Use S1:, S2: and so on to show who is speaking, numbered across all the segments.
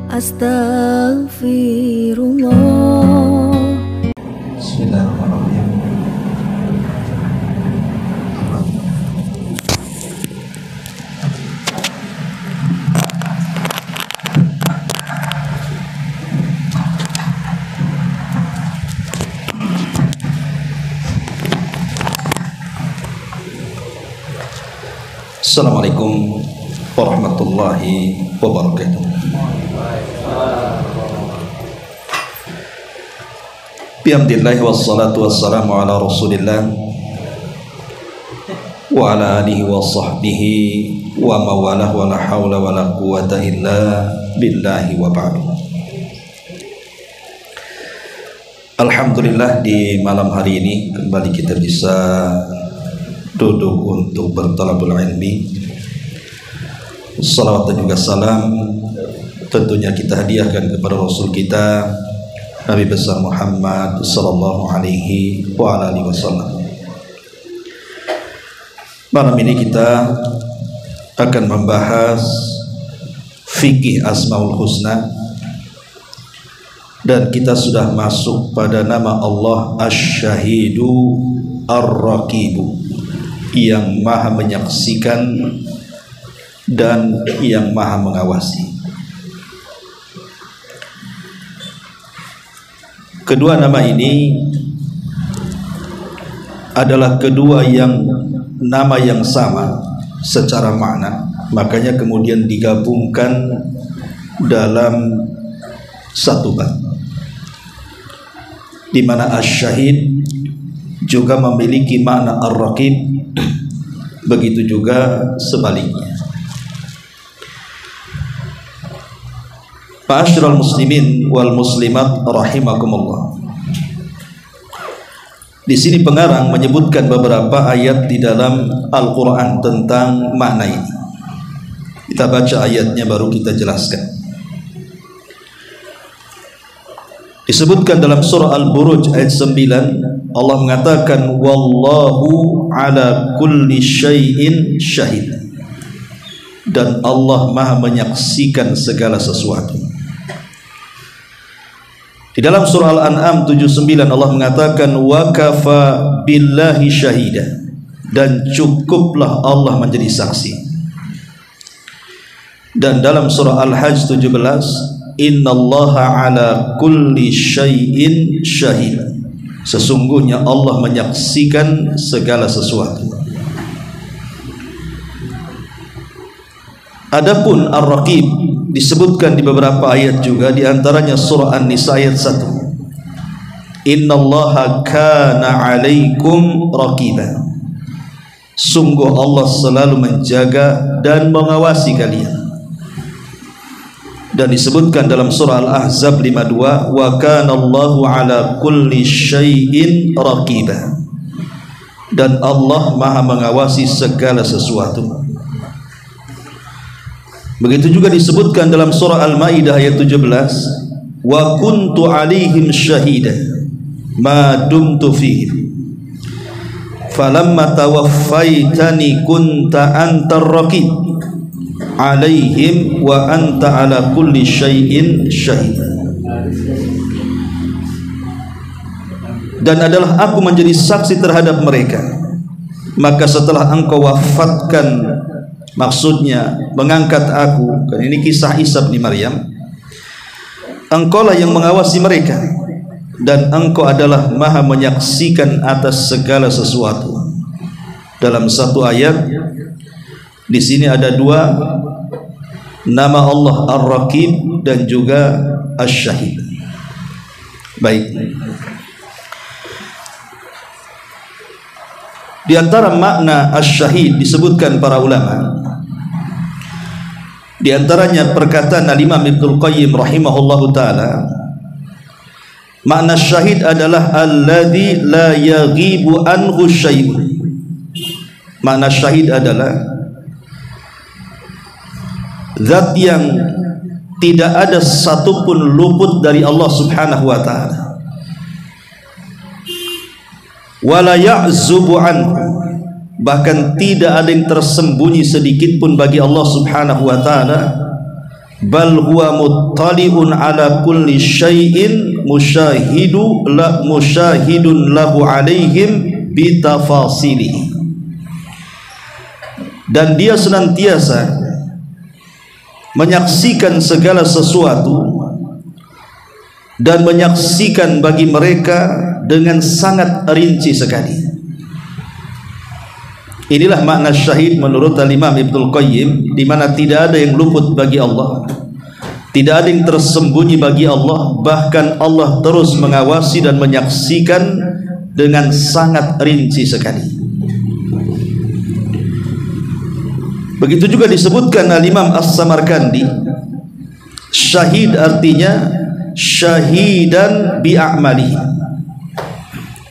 S1: Astaghfirullah.
S2: Bismillahirrahmanirrahim. Assalamualaikum warahmatullahi wabarakatuh. Bihamdillahi wassalatu wassalamu ala rasulillah wa ala alihi wa sahbihi wa mawalah wa la hawla wa la quwata illa billahi wa ba'du. Alhamdulillah, di malam hari ini kembali kita bisa duduk untuk bertalabul ilmi. Salawat dan juga salam tentunya kita hadiahkan kepada Rasul kita Nabi besar Muhammad sallallahu alaihi wa alihi wasallam. Malam ini kita akan membahas fikih Asmaul Husna, dan kita sudah masuk pada nama Allah Asy-Syahidu Ar-Raqibu, yang maha menyaksikan dan yang maha mengawasi. Kedua nama ini adalah kedua nama yang sama secara makna, makanya kemudian digabungkan dalam satu bab, di mana Asy-Syahid juga memiliki makna Ar-Raqib, begitu juga sebaliknya. Ma'asyiral muslimin wal muslimat rahimakumullah. Di sini pengarang menyebutkan beberapa ayat di dalam Al-Qur'an tentang makna ini. Kita baca ayatnya baru kita jelaskan. Disebutkan dalam surah Al-Buruj ayat 9, Allah mengatakan wallahu ala kulli syai'in syahid, dan Allah maha menyaksikan segala sesuatu. Di dalam surah Al-An'am 79 Allah mengatakan wa kafa billahi syahida, dan cukuplah Allah menjadi saksi. Dan dalam surah Al-Hajj 17 innallaha ala kulli syai'in syahid, sesungguhnya Allah menyaksikan segala sesuatu. Adapun Ar-Raqib disebutkan di beberapa ayat juga, di antaranya surah An-Nisa ayat 1. Innallaha kana 'alaikum raqiba, sungguh Allah selalu menjaga dan mengawasi kalian. Dan disebutkan dalam surah Al-Ahzab 52 wa kana Allahu 'ala kulli syai'in raqiba, dan Allah maha mengawasi segala sesuatu. Begitu juga disebutkan dalam surah Al-Maidah ayat 17 wa kuntu 'alaihim syahida ma dumtu fihim falamma tawaffaitani kunta antar raqib 'alaihim wa anta 'ala kulli syai'in syahid. Dan adalah aku menjadi saksi terhadap mereka, maka setelah engkau wafatkan, maksudnya mengangkat aku, kan ini kisah Isa bin Maryam, engkaulah yang mengawasi mereka, dan engkau adalah maha menyaksikan atas segala sesuatu. Dalam satu ayat di sini ada dua nama Allah, Ar-Raqib dan juga Asy-Syahid. Baik, di antara makna Asy-Syahid disebutkan para ulama, di antaranya perkataan Al-Imam Ibnul Qayyim rahimahullahu ta'ala, makna syahid adalah alladzi la yaghibu anhu syai'un. Makna syahid adalah zat yang tidak ada satupun luput dari Allah subhanahu wa ta'ala, wala ya'zubu anhu, bahkan tidak ada yang tersembunyi sedikit pun bagi Allah subhanahu wa ta'ala bal huwa muttali'un ala kulli syai'in musyahidun lahu alaihim bitafasilihi. Dan dia senantiasa menyaksikan segala sesuatu dan menyaksikan bagi mereka dengan sangat rinci sekali. Inilah makna syahid menurut Al-Imam Ibnul Qayyim, di mana tidak ada yang luput bagi Allah, tidak ada yang tersembunyi bagi Allah, bahkan Allah terus mengawasi dan menyaksikan dengan sangat rinci sekali. Begitu juga disebutkan Al-Imam As-Samarkandi, syahid artinya syahidan bi'a'malihi.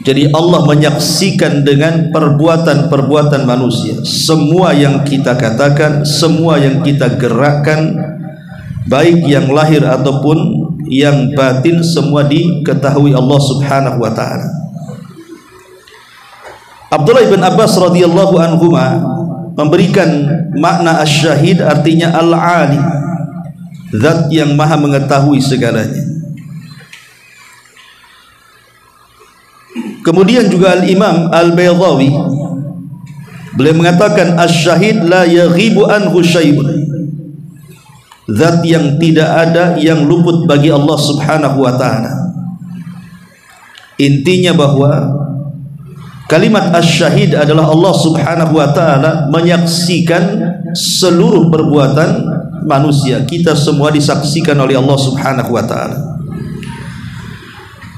S2: Jadi Allah menyaksikan dengan perbuatan-perbuatan manusia. Semua yang kita katakan, semua yang kita gerakkan, baik yang lahir ataupun yang batin, semua diketahui Allah Subhanahu wa ta'ala. Abdullah bin Abbas radhiyallahu anhuma memberikan makna asyahid artinya al-alim, zat yang maha mengetahui segalanya. Kemudian juga Al-Imam Al-Baydawi beliau mengatakan asyahid la yaghibu anhu syai'un, zat yang tidak ada yang luput bagi Allah Subhanahu wa ta'ala. Intinya bahwa kalimat asyahid adalah Allah Subhanahu wa ta'ala menyaksikan seluruh perbuatan manusia. Kita semua disaksikan oleh Allah Subhanahu wa ta'ala.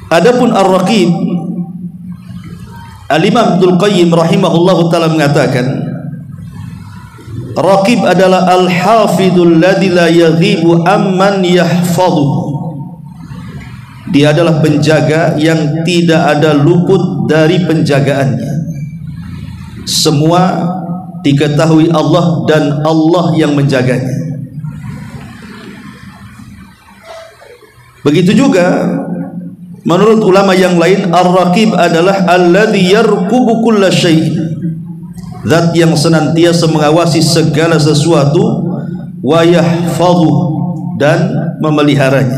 S2: Adapun Ar-Raqib, Al-Imam Ibnul Qayyim rahimahullahu ta'ala mengatakan Raqib adalah al-hafidul ladzi la yaghibu amman yahfadhu. Dia adalah penjaga yang tidak ada luput dari penjagaannya. Semua diketahui Allah dan Allah yang menjaganya. Begitu juga menurut ulama yang lain, Ar-Raqib adalah alladzi yarqubu kulla syai', zat yang senantiasa mengawasi segala sesuatu, wa yahfadhu, dan memeliharanya,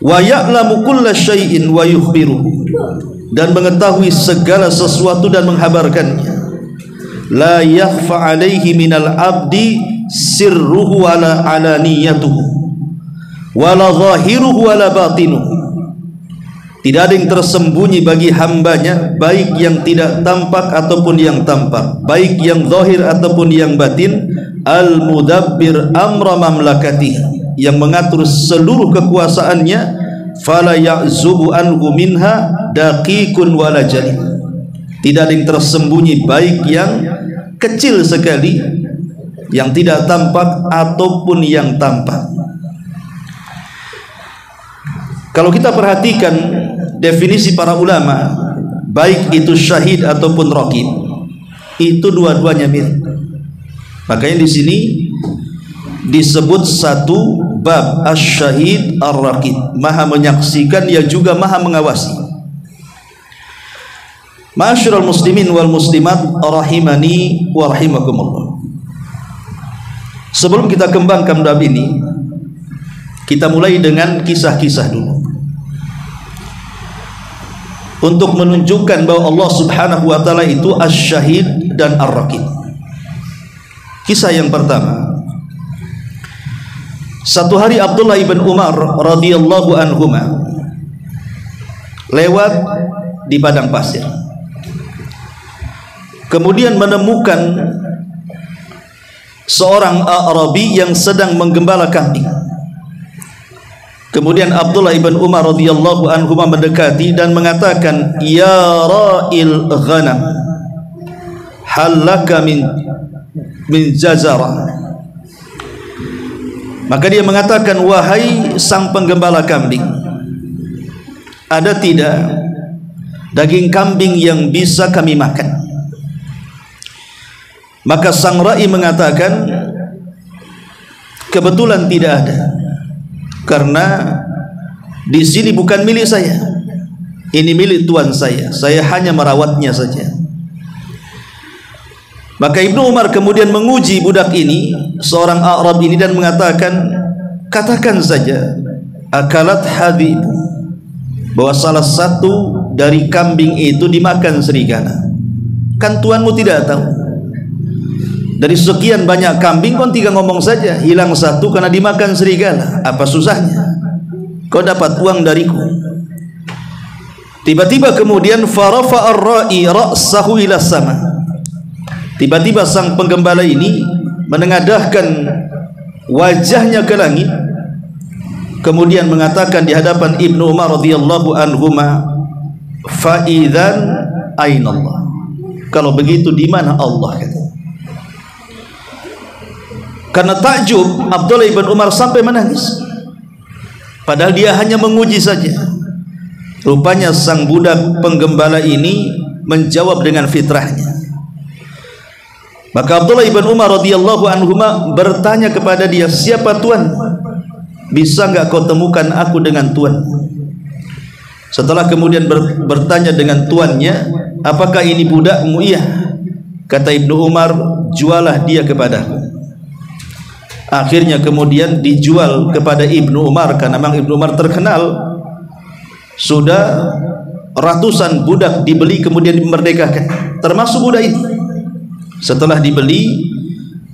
S2: wa ya'lamu kulla syai'in wa yukhbiruhu, dan mengetahui segala sesuatu dan menghabarkannya. La yakhfa alaihi minal abdi sirruhu wala alaniyatuhu wala zahiruhu wala batinuhu. Tidak ada yang tersembunyi bagi hambanya, baik yang tidak tampak ataupun yang tampak, baik yang zahir ataupun yang batin. Al-mudabbir amra mamlakatih, yang mengatur seluruh kekuasaannya. Fala ya'zubu anhu minha daqiqun wala jali. Tidak ada yang tersembunyi, baik yang kecil sekali, yang tidak tampak ataupun yang tampak. Kalau kita perhatikan definisi para ulama, baik itu syahid ataupun raqib, itu dua-duanya mirip. Makanya di sini disebut satu bab asy-syahid ar-raqib, maha menyaksikan, ia juga maha mengawasi. Ma'asyiral muslimin wal muslimat rahimani wa rahimakumullah. Sebelum kita kembangkan bab ini, kita mulai dengan kisah-kisah dulu, untuk menunjukkan bahwa Allah Subhanahu wa ta'ala itu asy-syahid dan ar-raqib. Kisah yang pertama, satu hari Abdullah ibn Umar radhiyallahu anhuma lewat di padang pasir, kemudian menemukan seorang Arabi yang sedang menggembala kambing. Kemudian Abdullah ibn Umar radhiyallahu anhu mendekati dan mengatakan, ya ra'il ghanam, halaka min jazara. Maka dia mengatakan, wahai sang penggembala kambing, ada tidak daging kambing yang bisa kami makan? Maka sang ra'i mengatakan, kebetulan tidak ada, karena di sini bukan milik saya, ini milik tuan saya hanya merawatnya saja. Maka Ibnu Umar kemudian menguji budak ini, seorang Arab ini, dan mengatakan, katakan saja, akalat hadhibu, bahwa salah satu dari kambing itu dimakan serigala. Kan tuanmu tidak tahu. Dari sekian banyak kambing kau tinggal ngomong saja, hilang satu karena dimakan serigala. Apa susahnya? Kau dapat uang dariku. Tiba-tiba kemudian farafa ar-ra'i ra'sahu ila sama. Tiba-tiba sang penggembala ini menengadahkan wajahnya ke langit, kemudian mengatakan di hadapan Ibnu Umar radhiyallahu anhuma, fa idzan ainallah. Kalau begitu di mana Allah? Kata. Karena takjub, Abdullah ibn Umar sampai menangis. Padahal dia hanya menguji saja. Rupanya sang budak penggembala ini menjawab dengan fitrahnya. Maka Abdullah ibn Umar radhiyallahu anhuma bertanya kepada dia, siapa tuan? Bisa enggak kau temukan aku dengan tuan? Setelah kemudian bertanya dengan tuannya, apakah ini budakmu? Iya. Kata Ibnu Umar, jualah dia kepadaku. Akhirnya kemudian dijual kepada Ibnu Umar, karena memang Ibnu Umar terkenal sudah ratusan budak dibeli kemudian dimerdekakan, termasuk budak ini. Setelah dibeli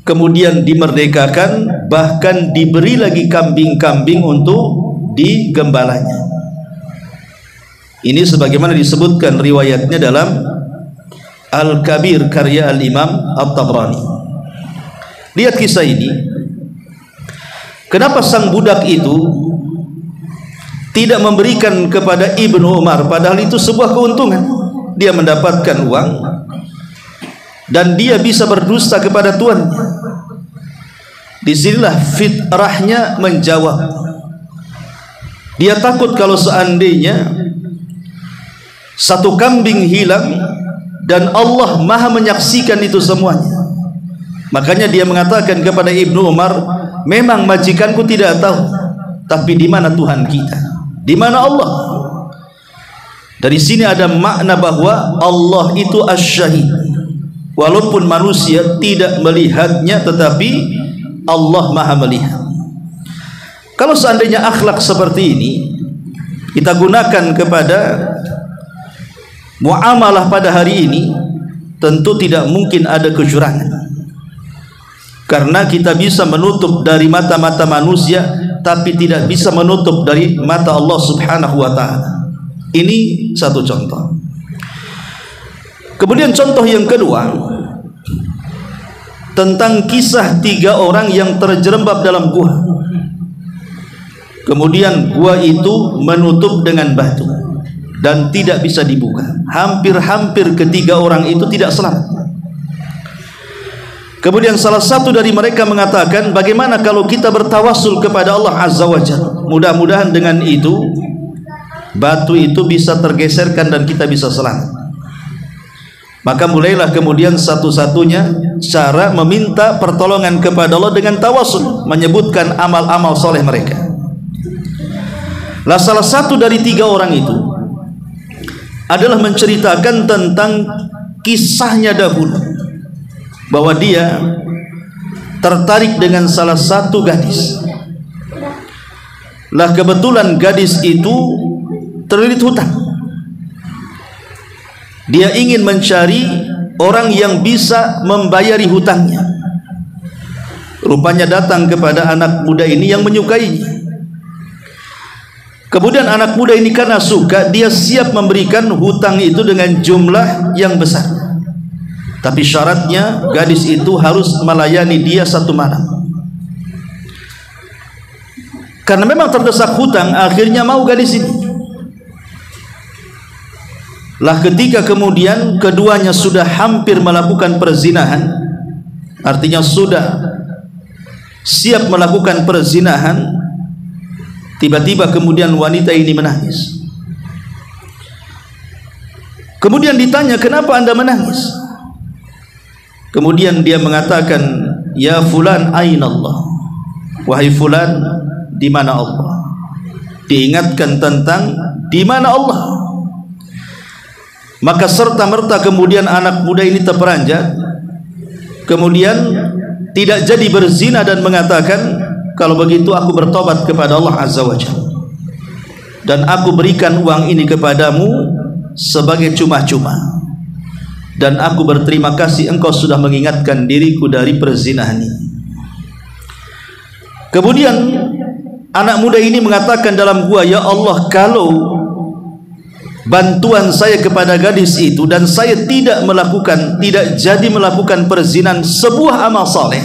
S2: kemudian dimerdekakan, bahkan diberi lagi kambing-kambing untuk digembalanya. Ini sebagaimana disebutkan riwayatnya dalam Al-Kabir karya Al-Imam At-Tabrani. Lihat kisah ini. Kenapa sang budak itu tidak memberikan kepada Ibnu Umar, padahal itu sebuah keuntungan. Dia mendapatkan uang dan dia bisa berdusta kepada tuannya. Disinilah fitrahnya menjawab. Dia takut kalau seandainya satu kambing hilang dan Allah maha menyaksikan itu semuanya. Makanya dia mengatakan kepada Ibnu Umar, memang majikanku tidak tahu, tapi di mana Tuhan kita? Di mana Allah? Dari sini ada makna bahwa Allah itu asy-syahid. Walaupun manusia tidak melihatnya, tetapi Allah maha melihat. Kalau seandainya akhlak seperti ini kita gunakan kepada muamalah pada hari ini, tentu tidak mungkin ada kecurangan. Karena kita bisa menutup dari mata-mata manusia, tapi tidak bisa menutup dari mata Allah subhanahu wa ta'ala. Ini satu contoh. Kemudian contoh yang kedua, tentang kisah 3 orang yang terjerembab dalam gua. Kemudian gua itu menutup dengan batu dan tidak bisa dibuka. Hampir-hampir ketiga orang itu tidak selamat. Kemudian salah satu dari mereka mengatakan, bagaimana kalau kita bertawassul kepada Allah Azza wa Jalla? Mudah-mudahan dengan itu batu itu bisa tergeserkan dan kita bisa selamat. Maka mulailah kemudian satu-satunya cara meminta pertolongan kepada Allah dengan tawassul, menyebutkan amal-amal soleh mereka. Lah salah satu dari 3 orang itu adalah menceritakan tentang kisahnya dahulu, bahwa dia tertarik dengan salah satu gadis. Lah kebetulan gadis itu terlilit hutang. Dia ingin mencari orang yang bisa membayari hutangnya. Rupanya datang kepada anak muda ini yang menyukainya. Kemudian anak muda ini karena suka, dia siap memberikan hutang itu dengan jumlah yang besar. Tapi syaratnya gadis itu harus melayani dia 1 malam. Karena memang terdesak hutang, akhirnya mau gadis ini. Lah ketika kemudian keduanya sudah hampir melakukan perzinahan, artinya sudah siap melakukan perzinahan, tiba-tiba kemudian wanita ini menangis. Kemudian ditanya, kenapa anda menangis? Kemudian dia mengatakan, ya fulan ainallah, wahai fulan, di mana Allah? Diingatkan tentang di mana Allah. Maka serta merta kemudian anak muda ini terperanjat, kemudian tidak jadi berzina dan mengatakan, kalau begitu aku bertobat kepada Allah Azza wa Jalla dan aku berikan uang ini kepadamu sebagai cuma-cuma, dan aku berterima kasih engkau sudah mengingatkan diriku dari perzinahan ini. Kemudian anak muda ini mengatakan dalam gua, ya Allah, kalau bantuan saya kepada gadis itu dan saya tidak jadi melakukan perzinahan, sebuah amal saleh,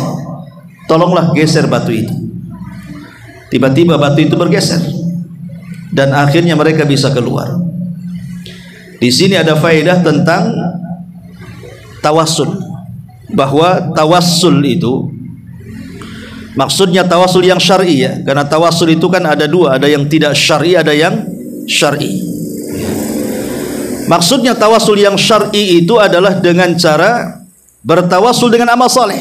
S2: tolonglah geser batu itu. Tiba-tiba batu itu bergeser dan akhirnya mereka bisa keluar. Di sini ada faedah tentang tawassul, bahwa tawassul itu maksudnya tawassul yang syar'i, ya, karena tawassul itu kan ada dua, ada yang tidak syar'i, ada yang syar'i. Maksudnya tawassul yang syar'i itu adalah dengan cara bertawassul dengan amal saleh.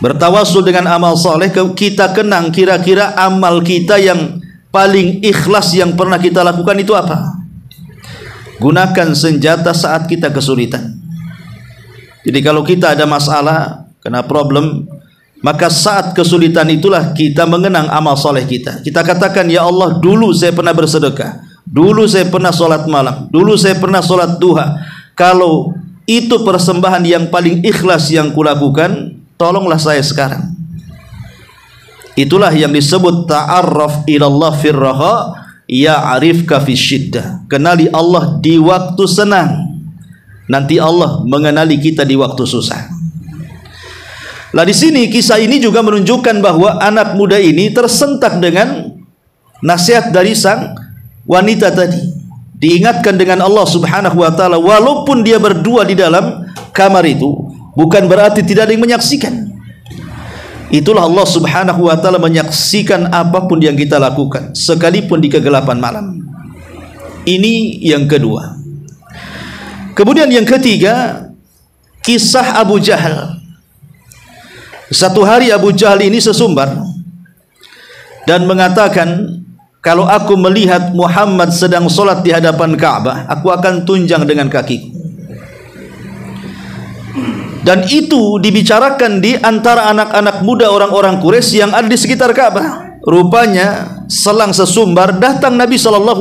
S2: Bertawassul dengan amal saleh, kita kenang kira-kira amal kita yang paling ikhlas yang pernah kita lakukan itu apa? Gunakan senjata saat kita kesulitan. Jadi kalau kita ada masalah, kena problem, maka saat kesulitan itulah kita mengenang amal soleh kita. Kita katakan, ya Allah, dulu saya pernah bersedekah, dulu saya pernah sholat malam, dulu saya pernah sholat duha. Kalau itu persembahan yang paling ikhlas yang kulakukan, tolonglah saya sekarang. Itulah yang disebut ta'arraf ilallah firraha ya'rifka fi syiddah. Kenali Allah di waktu senang, nanti Allah mengenali kita di waktu susah. Lah di sini kisah ini juga menunjukkan bahwa anak muda ini tersentak dengan nasihat dari sang wanita tadi. Diingatkan dengan Allah Subhanahu wa taala, walaupun dia berdua di dalam kamar itu, bukan berarti tidak ada yang menyaksikan. Itulah Allah Subhanahu wa taala menyaksikan apapun yang kita lakukan, sekalipun di kegelapan malam. Ini yang kedua. Kemudian yang ketiga, kisah Abu Jahal. Satu hari Abu Jahal ini sesumbar dan mengatakan, kalau aku melihat Muhammad sedang sholat di hadapan Ka'bah, aku akan tunjang dengan kakiku. Dan itu dibicarakan di antara anak-anak muda orang-orang Quraisy yang ada di sekitar Ka'bah. Rupanya selang sesumbar datang Nabi SAW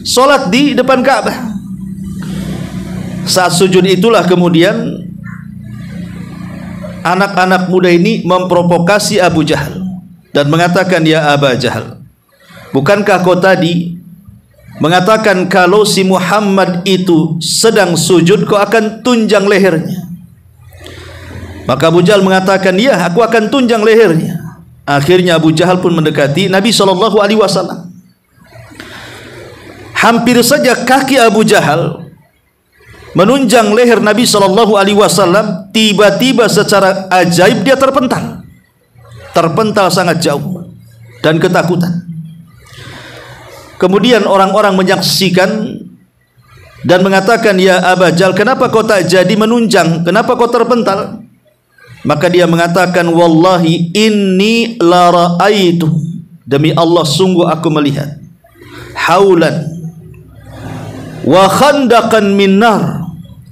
S2: sholat di depan Ka'bah. Saat sujud itulah kemudian anak-anak muda ini memprovokasi Abu Jahal dan mengatakan, ya Aba Jahal, bukankah kau tadi mengatakan kalau si Muhammad itu sedang sujud kau akan tunjang lehernya? Maka Abu Jahal mengatakan, ya, aku akan tunjang lehernya. Akhirnya Abu Jahal pun mendekati Nabi SAW. Hampir saja kaki Abu Jahal menunjang leher Nabi SAW, tiba-tiba secara ajaib dia terpental sangat jauh dan ketakutan. Kemudian orang-orang menyaksikan dan mengatakan, ya Aba Jahal, kenapa kau tak jadi menunjang, kenapa kau terpental? Maka dia mengatakan, wallahi inni la ra'aitu, demi Allah sungguh aku melihat, haulan wa khandaqan min nar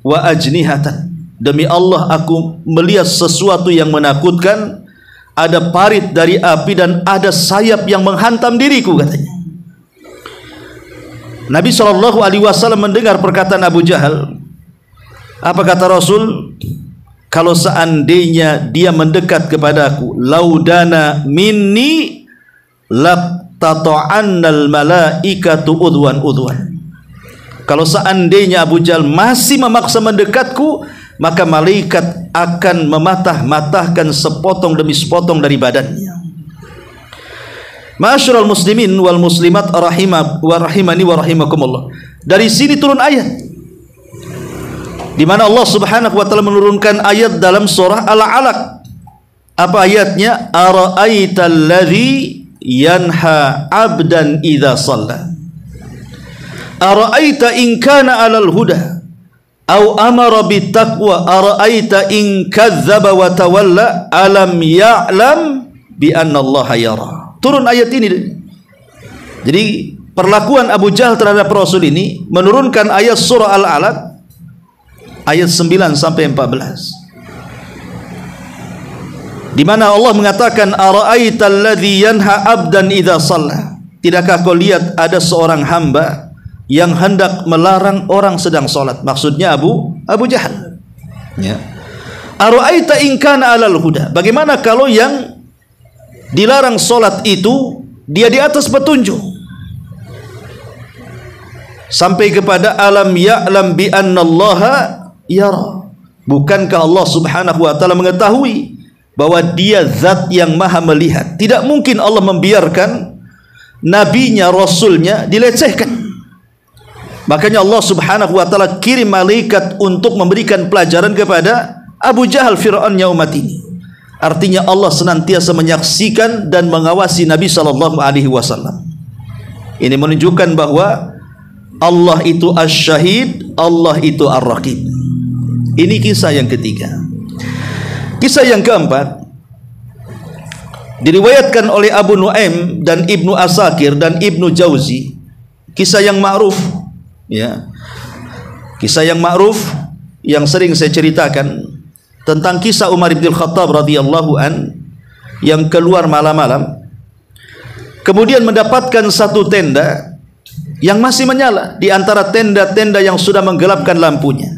S2: wa ajnihatan, demi Allah aku melihat sesuatu yang menakutkan, ada parit dari api dan ada sayap yang menghantam diriku, katanya. Nabi SAW mendengar perkataan Abu Jahal. Apa kata Rasul? Kalau seandainya dia mendekat kepadaku, laudana minni laqtata'annal malaikatu udwan. Kalau seandainya Abu Jahal masih memaksa mendekatku, maka malaikat akan mematah-matahkan sepotong demi sepotong dari badannya. Ma'asyiral muslimin wal muslimat rahimani wa rahimakumullah. Dari sini turun ayat di mana Allah Subhanahu wa taala menurunkan ayat dalam surah Al-Alaq. Apa ayatnya? Ara'aital ladzi yanha 'abdan idza shalla. Ara'aita in kana 'alal huda aw amara bittaqwa ara'aita in kadzdzaba wa tawalla alam ya'lam bi anna Allah yara. Turun ayat ini. Jadi perlakuan Abu Jahal terhadap Rasul ini menurunkan ayat surah Al-Alaq ayat 9 sampai 14, di mana Allah mengatakan, ara'aital ladzi yanha 'abdan idza shalla. Tidakkah kau lihat ada seorang hamba yang hendak melarang orang sedang salat? Maksudnya Abu Jahal. Ya. Ara'aita in kana 'alal huda. Bagaimana kalau yang dilarang salat itu dia di atas petunjuk? Sampai kepada alam ya'lam bi annallaha yara. Bukankah Allah Subhanahu wa taala mengetahui bahwa dia zat yang maha melihat? Tidak mungkin Allah membiarkan nabinya, rasulnya dilecehkan. Makanya Allah Subhanahu wa taala kirim malaikat untuk memberikan pelajaran kepada Abu Jahal, Fir'aunnya umat ini. Artinya Allah senantiasa menyaksikan dan mengawasi Nabi sallallahu alaihi wasallam. Ini menunjukkan bahwa Allah itu asy-syahid, Allah itu ar-raqib. Ini kisah yang ketiga. Kisah yang keempat diriwayatkan oleh Abu Nuaim dan Ibnu Asakir dan Ibnu Jauzi. Kisah yang ma'ruf, ya. Kisah yang ma'ruf yang sering saya ceritakan tentang kisah Umar bin Khattab radhiyallahu an yang keluar malam-malam, kemudian mendapatkan satu tenda yang masih menyala di antara tenda-tenda yang sudah menggelapkan lampunya.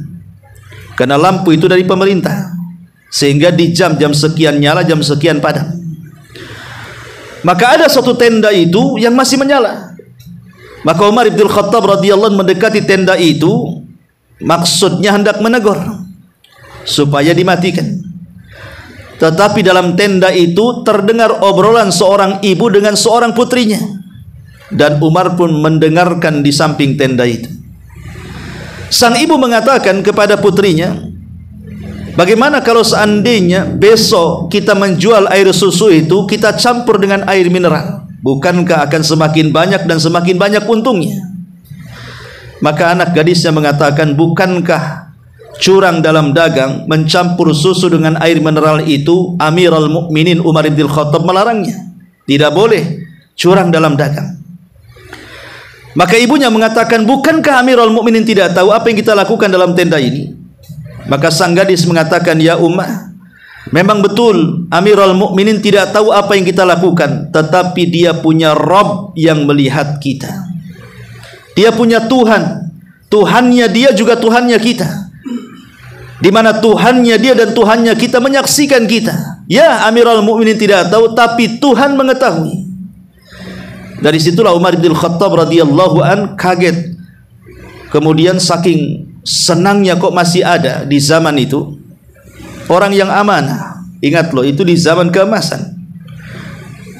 S2: Karena lampu itu dari pemerintah, sehingga di jam sekian nyala, jam sekian padam. Maka ada satu tenda itu yang masih menyala. Maka Umar bin Khattab radhiyallahu anhu mendekati tenda itu, maksudnya hendak menegur supaya dimatikan. Tetapi dalam tenda itu terdengar obrolan seorang ibu dengan seorang putrinya, dan Umar pun mendengarkan di samping tenda itu. Sang ibu mengatakan kepada putrinya, bagaimana kalau seandainya besok kita menjual air susu itu, kita campur dengan air mineral? Bukankah akan semakin banyak dan semakin banyak untungnya? Maka anak gadisnya mengatakan, bukankah curang dalam dagang mencampur susu dengan air mineral itu Amirul Mukminin Umar bin Khattab melarangnya? Tidak boleh curang dalam dagang. Maka ibunya mengatakan, bukankah Amirul Mukminin tidak tahu apa yang kita lakukan dalam tenda ini? Maka sang gadis mengatakan, ya Ummah, memang betul Amirul Mukminin tidak tahu apa yang kita lakukan, tetapi dia punya Rabb yang melihat kita. Dia punya Tuhan, Tuhannya dia juga Tuhannya kita, di mana Tuhannya dia dan Tuhannya kita menyaksikan kita. Ya, Amirul Mukminin tidak tahu, tapi Tuhan mengetahui. Dari situlah Umar bin Khattab radhiyallahu an kaget. Kemudian saking senangnya kok masih ada di zaman itu orang yang amanah. Ingat loh, itu di zaman keemasan,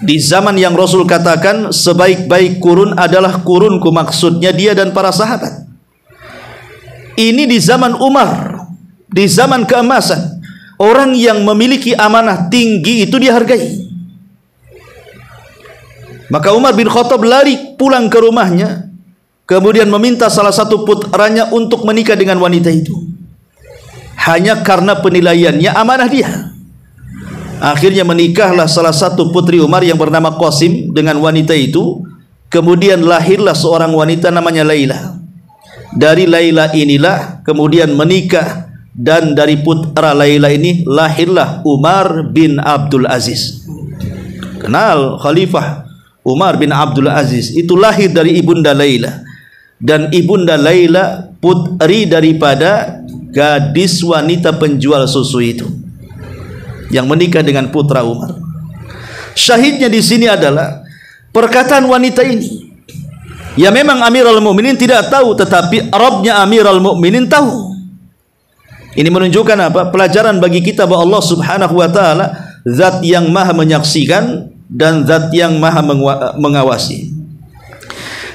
S2: di zaman yang Rasul katakan sebaik-baik kurun adalah kurunku, maksudnya dia dan para sahabat. Ini di zaman Umar, di zaman keemasan, orang yang memiliki amanah tinggi itu dihargai. Maka Umar bin Khattab lari pulang ke rumahnya, kemudian meminta salah satu putranya untuk menikah dengan wanita itu, hanya karena penilaiannya amanah dia. Akhirnya menikahlah salah satu putri Umar yang bernama Qasim dengan wanita itu. Kemudian lahirlah seorang wanita namanya Laila. Dari Laila inilah kemudian menikah, dan dari putra Laila ini lahirlah Umar bin Abdul Aziz. Kenal Khalifah Umar bin Abdul Aziz itu lahir dari ibunda Laila, dan ibunda Laila putri daripada gadis wanita penjual susu itu yang menikah dengan putra Umar. Syahidnya di sini adalah perkataan wanita ini. Ya, memang Amirul Mukminin tidak tahu, tetapi Rabbnya Amirul Mukminin tahu. Ini menunjukkan apa? Pelajaran bagi kita bahwa Allah Subhanahu wa taala zat yang maha menyaksikan dan zat yang maha mengawasi.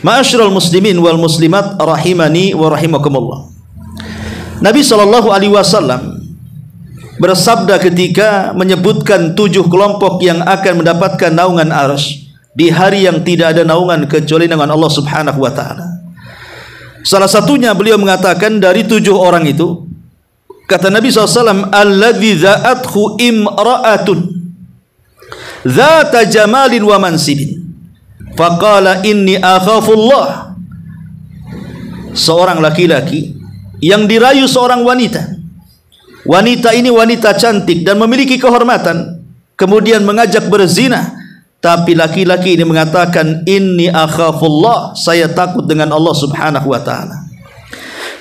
S2: Ma'asyiral muslimin wal muslimat rahimani wa rahimakumullah. Nabi sallallahu alaihi wasallam bersabda ketika menyebutkan 7 kelompok yang akan mendapatkan naungan arsy di hari yang tidak ada naungan kecuali naungan Allah Subhanahu wa taala. Salah satunya beliau mengatakan dari 7 orang itu, kata Nabi SAW, alladzi za'athu imra'atun zata jamalin wa mansibin faqala inni akhafullah. Seorang laki-laki yang dirayu seorang wanita. Wanita ini wanita cantik dan memiliki kehormatan, kemudian mengajak berzina, tapi laki-laki ini mengatakan, inni akhafullah, saya takut dengan Allah subhanahu wa ta'ala.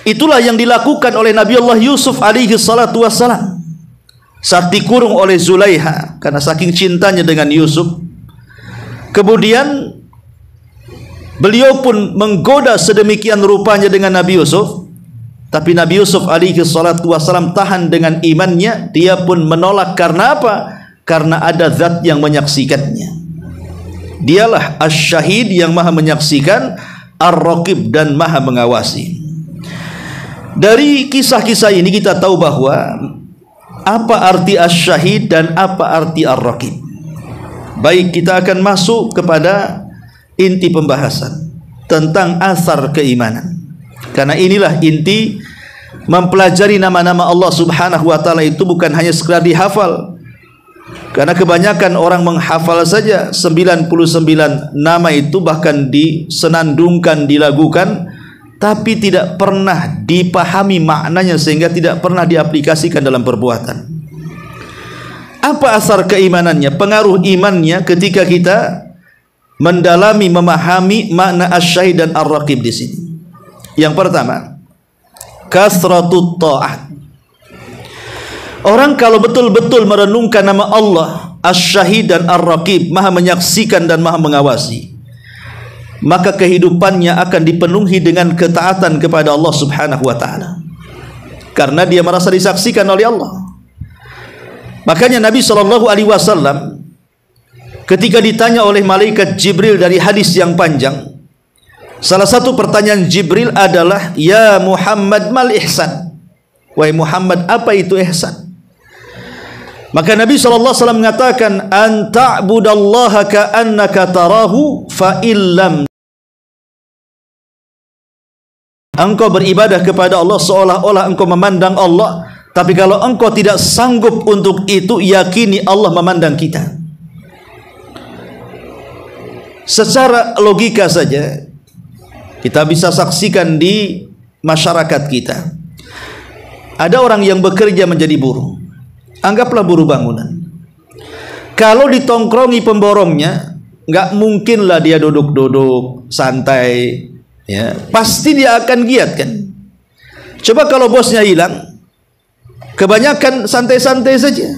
S2: Itulah yang dilakukan oleh Nabi Allah Yusuf alaihi salatu wassalam saat dikurung oleh Zulaiha karena saking cintanya dengan Yusuf. Kemudian beliau pun menggoda sedemikian rupanya dengan Nabi Yusuf, tapi Nabi Yusuf alaihi salatu wassalam tahan dengan imannya. Dia pun menolak karena apa? Karena ada zat yang menyaksikannya. Dialah Asy-Syahid yang maha menyaksikan, Ar-Raqib dan maha mengawasi. Dari kisah-kisah ini kita tahu bahwa apa arti Asy-Syahid dan apa arti Ar-Raqib. Baik, kita akan masuk kepada inti pembahasan tentang asar keimanan. Karena inilah inti mempelajari nama-nama Allah subhanahu wa ta'ala itu bukan hanya sekedar dihafal. Karena kebanyakan orang menghafal saja 99 nama itu, bahkan disenandungkan, dilagukan, tapi tidak pernah dipahami maknanya sehingga tidak pernah diaplikasikan dalam perbuatan. Apa asar keimanannya, pengaruh imannya ketika kita mendalami, memahami makna Asy-Syahid dan Ar-Raqib di sini? Yang pertama, kasratut ta'at. Orang kalau betul-betul merenungkan nama Allah Asy-Syahid dan Ar-Raqib, maha menyaksikan dan maha mengawasi, maka kehidupannya akan dipenuhi dengan ketaatan kepada Allah subhanahu wa ta'ala, karena dia merasa disaksikan oleh Allah. Makanya Nabi SAW ketika ditanya oleh malaikat Jibril dari hadis yang panjang, salah satu pertanyaan Jibril adalah, ya Muhammad mal ihsan, wahai Muhammad, apa itu ihsan? Maka Nabi SAW mengatakan, an ta'budallaha ka'annaka tarahu fa illam, engkau beribadah kepada Allah seolah-olah engkau memandang Allah, tapi kalau engkau tidak sanggup untuk itu, yakini Allah memandang kita. Secara logika saja kita bisa saksikan di masyarakat kita, ada orang yang bekerja menjadi buruh, anggaplah buruh bangunan. Kalau ditongkrongi pemborongnya, nggak mungkinlah dia duduk-duduk santai, ya, pasti dia akan giat kan. Coba kalau bosnya hilang, kebanyakan santai-santai saja.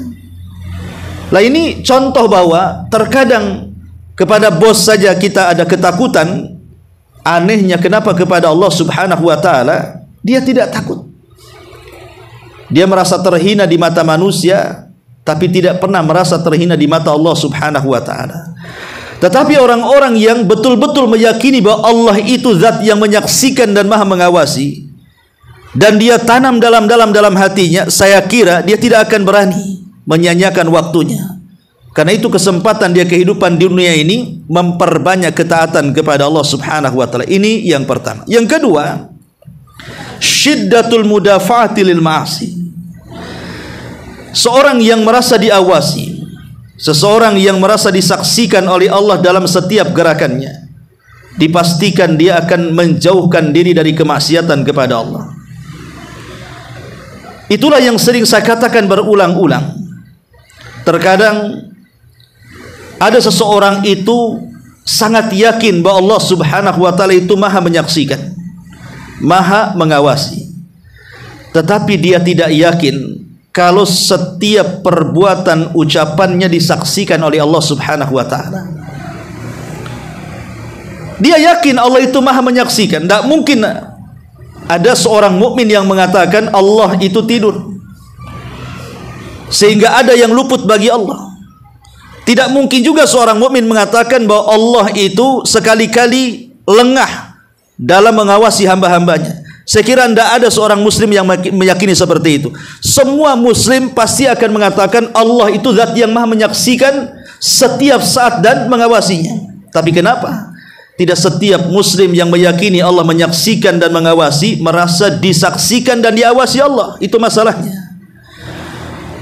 S2: Lah ini contoh bahwa terkadang kepada bos saja kita ada ketakutan. Anehnya kenapa kepada Allah subhanahu wa ta'ala dia tidak takut? Dia merasa terhina di mata manusia, tapi tidak pernah merasa terhina di mata Allah subhanahu wa ta'ala. Tetapi orang-orang yang betul-betul meyakini bahwa Allah itu zat yang menyaksikan dan maha mengawasi, dan dia tanam dalam hatinya, saya kira dia tidak akan berani menyanyiakan waktunya. Karena itu kesempatan dia kehidupan di dunia ini memperbanyak ketaatan kepada Allah subhanahu wa ta'ala. Ini yang pertama. Yang kedua, syiddatul mudafa'ati lil ma'asi. Seorang yang merasa diawasi, seseorang yang merasa disaksikan oleh Allah dalam setiap gerakannya, dipastikan dia akan menjauhkan diri dari kemaksiatan kepada Allah. Itulah yang sering saya katakan berulang-ulang. Terkadang ada seseorang itu sangat yakin bahwa Allah subhanahu wa ta'ala itu maha menyaksikan, maha mengawasi, tetapi dia tidak yakin kalau setiap perbuatan ucapannya disaksikan oleh Allah subhanahu wa ta'ala. Dia yakin Allah itu maha menyaksikan. Tidak mungkin ada seorang mukmin yang mengatakan Allah itu tidur sehingga ada yang luput bagi Allah. Tidak mungkin juga seorang mukmin mengatakan bahwa Allah itu sekali-kali lengah dalam mengawasi hamba-hambanya. Saya kira tidak ada seorang muslim yang meyakini seperti itu. Semua muslim pasti akan mengatakan Allah itu zat yang maha menyaksikan setiap saat dan mengawasinya. Tapi kenapa tidak setiap muslim yang meyakini Allah menyaksikan dan mengawasi merasa disaksikan dan diawasi Allah? Itu masalahnya.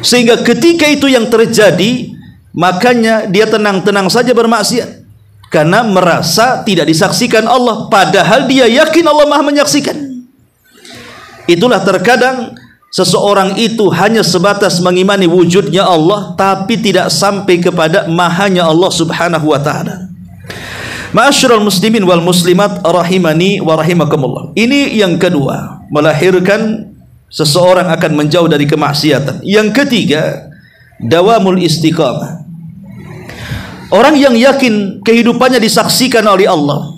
S2: Sehingga ketika itu yang terjadi, makanya dia tenang-tenang saja bermaksiat karena merasa tidak disaksikan Allah, padahal dia yakin Allah maha menyaksikan. Itulah terkadang seseorang itu hanya sebatas mengimani wujudnya Allah, tapi tidak sampai kepada mahanya Allah subhanahu wa ta'ala. Ma'asyiral muslimin wal muslimat rahimani wa rahimakumullah. Ini yang kedua, melahirkan seseorang akan menjauh dari kemaksiatan. Yang ketiga, dawamul istiqamah. Orang yang yakin kehidupannya disaksikan oleh Allah,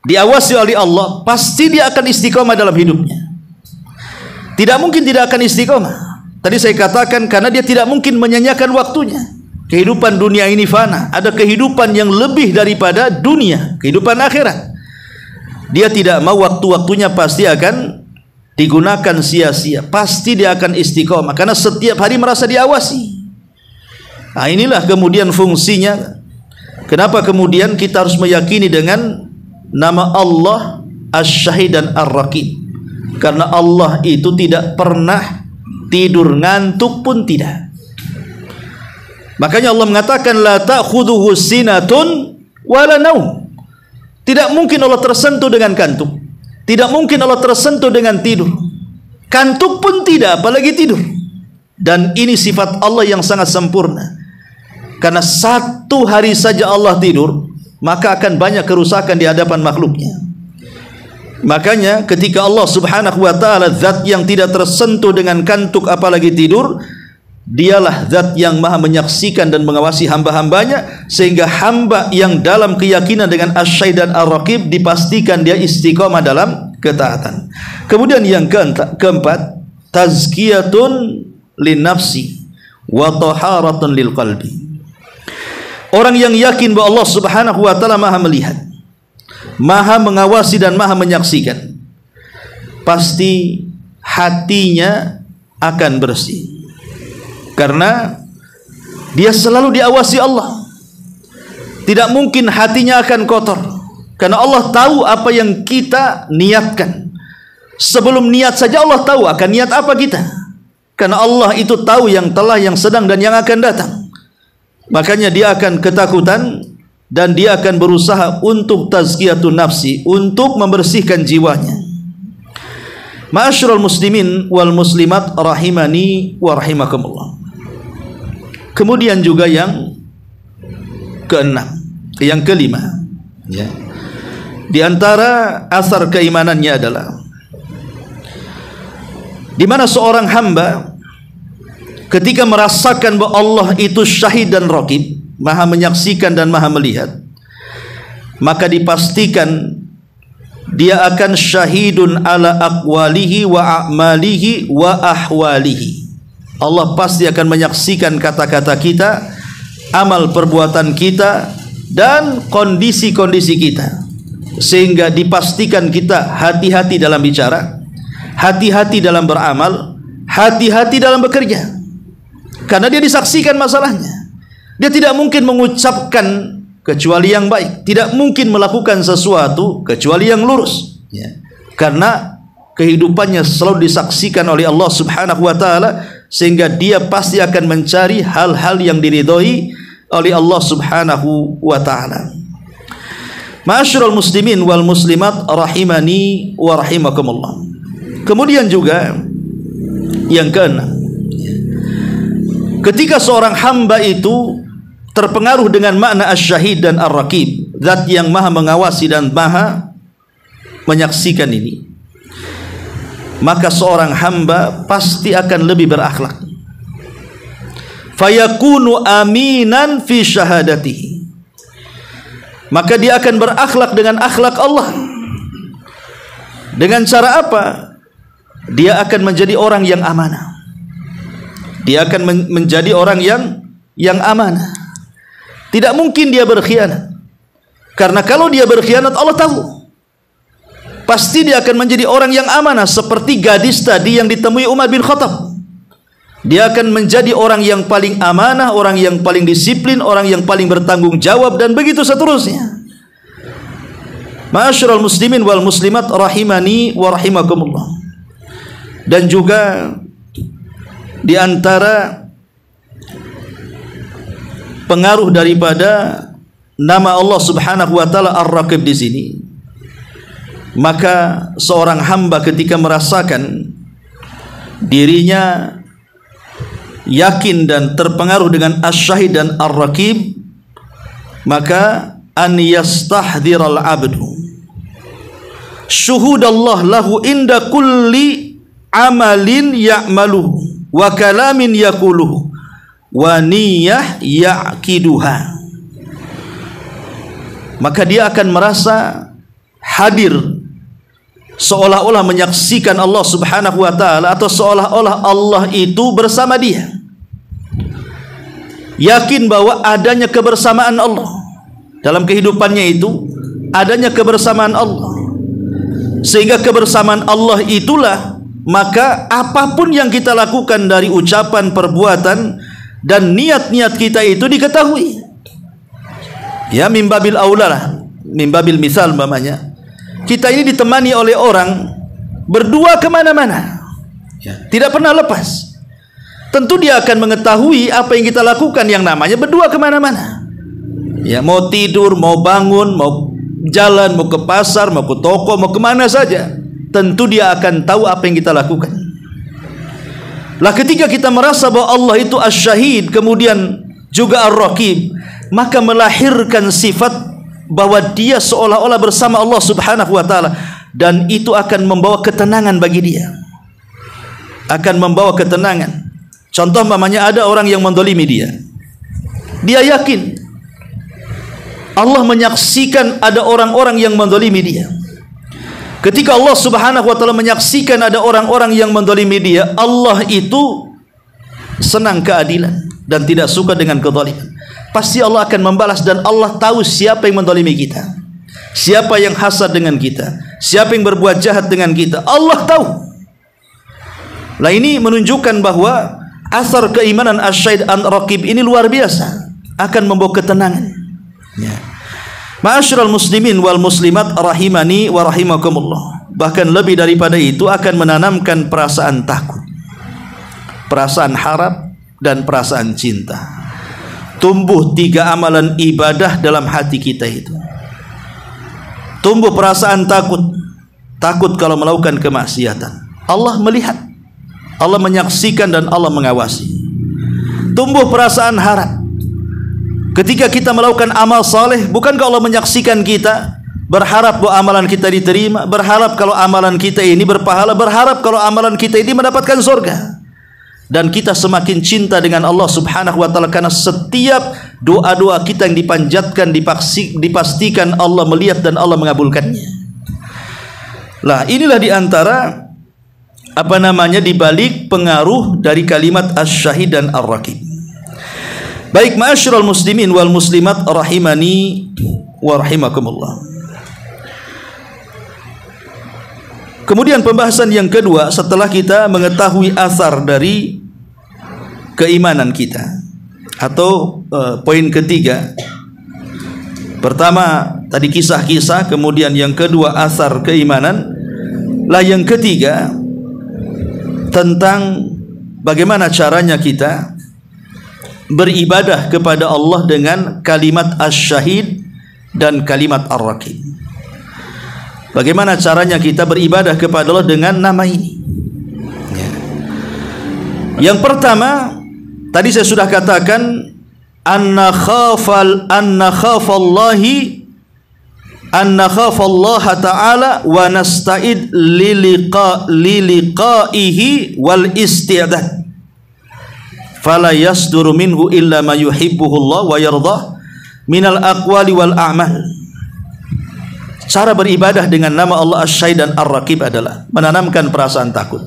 S2: diawasi oleh Allah, pasti dia akan istiqamah dalam hidupnya. Tidak mungkin tidak akan istiqamah. Tadi saya katakan karena dia tidak mungkin menyanyiakan waktunya. Kehidupan dunia ini fana, ada kehidupan yang lebih daripada dunia, kehidupan akhirat. Dia tidak mau waktu-waktunya pasti akan digunakan sia-sia. Pasti dia akan istiqamah karena setiap hari merasa diawasi. Nah, inilah kemudian fungsinya. Kenapa kemudian kita harus meyakini dengan nama Allah Asy-Syahid dan Ar-Raqib? Karena Allah itu tidak pernah tidur, ngantuk pun tidak. Makanya Allah mengatakan la ta'khudhuhu sinatun wala naum. Tidak mungkin Allah tersentuh dengan kantuk. Tidak mungkin Allah tersentuh dengan tidur. Kantuk pun tidak, apalagi tidur. Dan ini sifat Allah yang sangat sempurna. Karena satu hari saja Allah tidur, maka akan banyak kerusakan di hadapan makhluknya. Makanya ketika Allah subhanahu wa ta'ala zat yang tidak tersentuh dengan kantuk apalagi tidur, dialah zat yang maha menyaksikan dan mengawasi hamba-hambanya, sehingga hamba yang dalam keyakinan dengan Asy-Syahid dan Ar-Raqib dipastikan dia istiqamah dalam ketaatan. Kemudian yang keempat, tazkiyatun lin nafsi wa taharatun lil qalbi. Orang yang yakin bahwa Allah subhanahu wa ta'ala maha melihat, maha mengawasi dan maha menyaksikan, pasti hatinya akan bersih. Karena dia selalu diawasi Allah. Tidak mungkin hatinya akan kotor. Karena Allah tahu apa yang kita niatkan. Sebelum niat saja Allah tahu akan niat apa kita. Karena Allah itu tahu yang telah, yang sedang, dan yang akan datang. Makanya dia akan ketakutan dan dia akan berusaha untuk tazkiyatun nafsi, untuk membersihkan jiwanya. Ma'asyiral muslimin wal muslimat rahimani wa rahimakumullah. Kemudian juga yang keenam, yang kelima, ya. Di antara asar keimanannya adalah di mana seorang hamba ketika merasakan bahwa Allah itu syahid dan raqib, maha menyaksikan dan maha melihat, maka dipastikan dia akan syahidun ala aqwalihi wa a'malihi wa ahwalihi. Allah pasti akan menyaksikan kata-kata kita, amal perbuatan kita, dan kondisi-kondisi kita, sehingga dipastikan kita hati-hati dalam bicara, hati-hati dalam beramal, hati-hati dalam bekerja. Karena dia disaksikan masalahnya. Dia tidak mungkin mengucapkan kecuali yang baik, tidak mungkin melakukan sesuatu kecuali yang lurus, ya. Karena kehidupannya selalu disaksikan oleh Allah subhanahu wa ta'ala, sehingga dia pasti akan mencari hal-hal yang diridhoi oleh Allah subhanahu wa ta'ala. Ma'asyiral muslimin wal muslimat rahimani wa rahimakumullah. Kemudian juga yang keenam, ketika seorang hamba itu terpengaruh dengan makna Asy-Syahid dan Ar-Raqib, zat yang maha mengawasi dan maha menyaksikan ini, maka seorang hamba pasti akan lebih berakhlak. Fayakunu aminan fi syahadatihi. Maka dia akan berakhlak dengan akhlak Allah. Dengan cara apa? Dia akan menjadi orang yang amanah. Dia akan menjadi orang yang amanah. Tidak mungkin dia berkhianat. Karena kalau dia berkhianat, Allah tahu. Pasti dia akan menjadi orang yang amanah, seperti gadis tadi yang ditemui Umar bin Khattab. Dia akan menjadi orang yang paling amanah, orang yang paling disiplin, orang yang paling bertanggung jawab, dan begitu seterusnya. Ma'asyiral muslimin wal muslimat rahimani wa rahimakumullah. Dan juga di antara pengaruh daripada nama Allah subhanahu wa ta'ala Ar-Raqib di sini, maka seorang hamba ketika merasakan dirinya yakin dan terpengaruh dengan Asy-Syahid dan Ar-Raqib, maka an yastahdhiral abdu syuhudallah lahu inda kulli amalin ya'maluhu wa kalamin yaquluhu wa niyyah ya'qiduha. Maka dia akan merasa hadir, seolah-olah menyaksikan Allah Subhanahu wa ta'ala, atau seolah-olah Allah itu bersama dia. Yakin bahwa adanya kebersamaan Allah dalam kehidupannya, itu adanya kebersamaan Allah, sehingga kebersamaan Allah itulah maka apapun yang kita lakukan dari ucapan, perbuatan dan niat-niat kita itu diketahui. Ya, mimbabil aula, mimbabil misal umpamanya, kita ini ditemani oleh orang berdua kemana-mana, ya, tidak pernah lepas. Tentu dia akan mengetahui apa yang kita lakukan yang namanya berdua kemana-mana. Ya, mau tidur, mau bangun, mau jalan, mau ke pasar, mau ke toko, mau kemana saja, tentu dia akan tahu apa yang kita lakukan. Lah ketika kita merasa bahwa Allah itu Asy-Syahid, kemudian juga Ar-Raqib, maka melahirkan sifat bahwa dia seolah-olah bersama Allah Subhanahu wa ta'ala, dan itu akan membawa ketenangan bagi dia, akan membawa ketenangan. Contoh umpamanya ada orang yang mendolimi dia, dia yakin Allah menyaksikan ada orang-orang yang mendolimi dia. Ketika Allah Subhanahu wa ta'ala menyaksikan ada orang-orang yang mendolimi dia, Allah itu senang keadilan dan tidak suka dengan kezaliman. Pasti Allah akan membalas, dan Allah tahu siapa yang mendolimi kita, siapa yang hasad dengan kita, siapa yang berbuat jahat dengan kita. Allah tahu. Lah ini menunjukkan bahwa asar keimanan Asy-Syahid Ar-Raqib ini luar biasa, akan membawa ketenangan. Ya. Ma'asyiral muslimin wal muslimat rahimani wa rahimakumullah. Bahkan lebih daripada itu, akan menanamkan perasaan takut, perasaan harap, dan perasaan cinta. Tumbuh 3 amalan ibadah dalam hati kita itu. Tumbuh perasaan takut, takut kalau melakukan kemaksiatan. Allah melihat, Allah menyaksikan, dan Allah mengawasi. Tumbuh perasaan harap. Ketika kita melakukan amal saleh, bukankah Allah menyaksikan kita? Berharap bahwa amalan kita diterima, berharap kalau amalan kita ini berpahala, berharap kalau amalan kita ini mendapatkan surga. Dan kita semakin cinta dengan Allah Subhanahu wa ta'ala karena setiap doa-doa kita yang dipanjatkan, dipastikan Allah melihat dan Allah mengabulkannya. Lah inilah diantara dibalik pengaruh dari kalimat Asy-Syahid dan Ar-Raqib. Baik, ma'asyiral muslimin wal muslimat rahimani wa rahimakumullah. Kemudian pembahasan yang kedua, setelah kita mengetahui asar dari keimanan kita, atau poin ketiga. Pertama tadi kisah-kisah, kemudian yang kedua asar keimanan. Lah yang ketiga tentang bagaimana caranya kita beribadah kepada Allah dengan kalimat Asy-Syahid dan kalimat Ar-Raqib. Bagaimana caranya kita beribadah kepada Allah dengan nama ini? Ya. Yang pertama, tadi saya sudah katakan, anna khafallaha ta'ala wa nasta'id liliqaihi wal isti'dad fala yasduru minhu illa ma yuhibbuhullah wa yardah minal aqwali wal a'mal. Cara beribadah dengan nama Allah Asy-Syahid dan Ar-Raqib adalah menanamkan perasaan takut.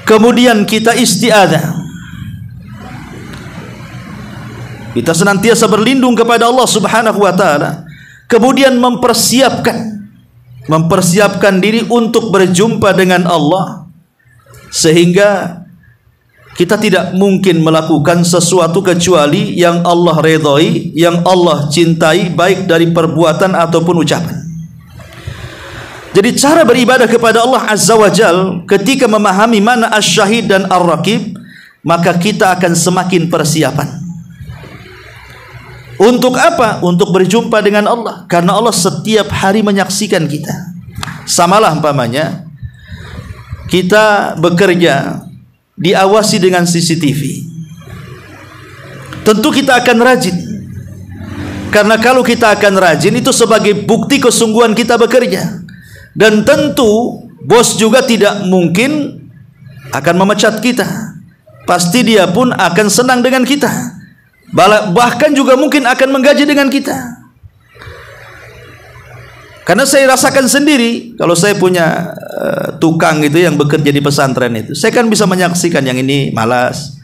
S2: Kemudian kita isti'adzah. Kita senantiasa berlindung kepada Allah Subhanahu wa ta'ala. Kemudian mempersiapkan diri untuk berjumpa dengan Allah, sehingga kita tidak mungkin melakukan sesuatu kecuali yang Allah redhoi, yang Allah cintai, baik dari perbuatan ataupun ucapan. Jadi cara beribadah kepada Allah Azza wa Jal, ketika memahami mana Asy-Syahid dan Ar-Raqib, maka kita akan semakin persiapan. Untuk apa? Untuk berjumpa dengan Allah. Karena Allah setiap hari menyaksikan kita. Samalah umpamanya kita bekerja diawasi dengan CCTV, tentu kita akan rajin. Karena kalau kita akan rajin, itu sebagai bukti kesungguhan kita bekerja. Dan tentu bos juga tidak mungkin akan memecat kita. Pasti dia pun akan senang dengan kita. Bahkan juga mungkin akan menggaji dengan kita. Karena saya rasakan sendiri, kalau saya punya tukang itu yang bekerja di pesantren itu, saya kan bisa menyaksikan yang ini malas,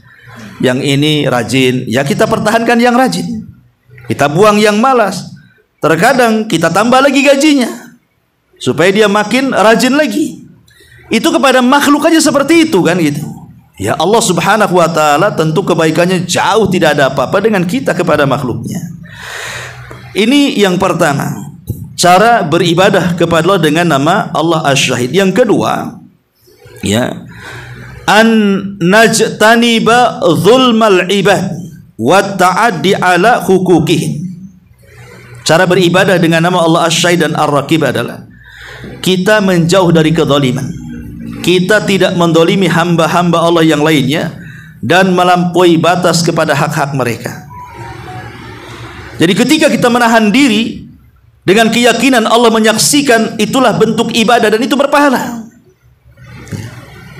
S2: yang ini rajin. Ya kita pertahankan yang rajin, kita buang yang malas. Terkadang kita tambah lagi gajinya supaya dia makin rajin lagi. Itu kepada makhluk aja seperti itu kan gitu. Ya Allah Subhanahu wa taala tentu kebaikannya jauh tidak ada apa-apa dengan kita kepada makhluknya. Ini yang pertama, cara beribadah kepada Allah dengan nama Allah Asy-Syahid. Yang kedua, ya, an najtaniba zulmal ibad wa ta'addi ala hukukihim. Cara beribadah dengan nama Allah Asy-Syahid dan Ar-Raqib adalah kita menjauh dari kezaliman. Kita tidak mendolimi hamba-hamba Allah yang lainnya dan melampaui batas kepada hak-hak mereka. Jadi ketika kita menahan diri dengan keyakinan Allah menyaksikan, itulah bentuk ibadah dan itu berpahala.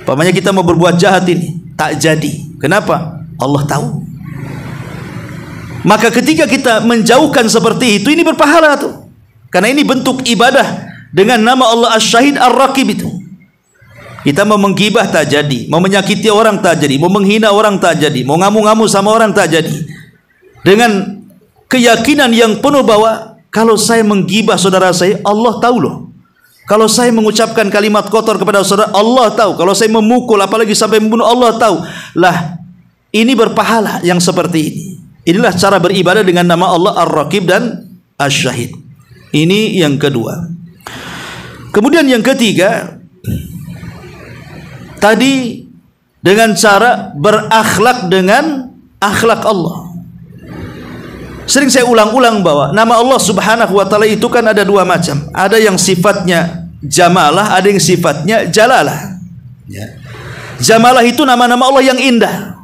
S2: Umpamanya kita mau berbuat jahat ini, tak jadi. Kenapa? Allah tahu. Maka ketika kita menjauhkan seperti itu, ini berpahala tuh. Karena ini bentuk ibadah dengan nama Allah Asy-Syahid Ar-Raqib itu. Kita mau menggibah tak jadi, mau menyakiti orang tak jadi, mau menghina orang tak jadi, mau ngamu-ngamu sama orang tak jadi. Dengan keyakinan yang penuh bahwa kalau saya menggibah saudara saya, Allah tahu loh. Kalau saya mengucapkan kalimat kotor kepada saudara, Allah tahu. Kalau saya memukul, apalagi sampai membunuh, Allah tahu. Lah, ini berpahala yang seperti ini. Inilah cara beribadah dengan nama Allah Ar-Raqib dan Asy-Syahid. Ini yang kedua. Kemudian yang ketiga, tadi dengan cara berakhlak dengan akhlak Allah. Sering saya ulang-ulang bahwa nama Allah Subhanahu wa taala itu kan ada dua macam. Ada yang sifatnya jamalah, ada yang sifatnya jalalah. Ya. Jamalah itu nama-nama Allah yang indah.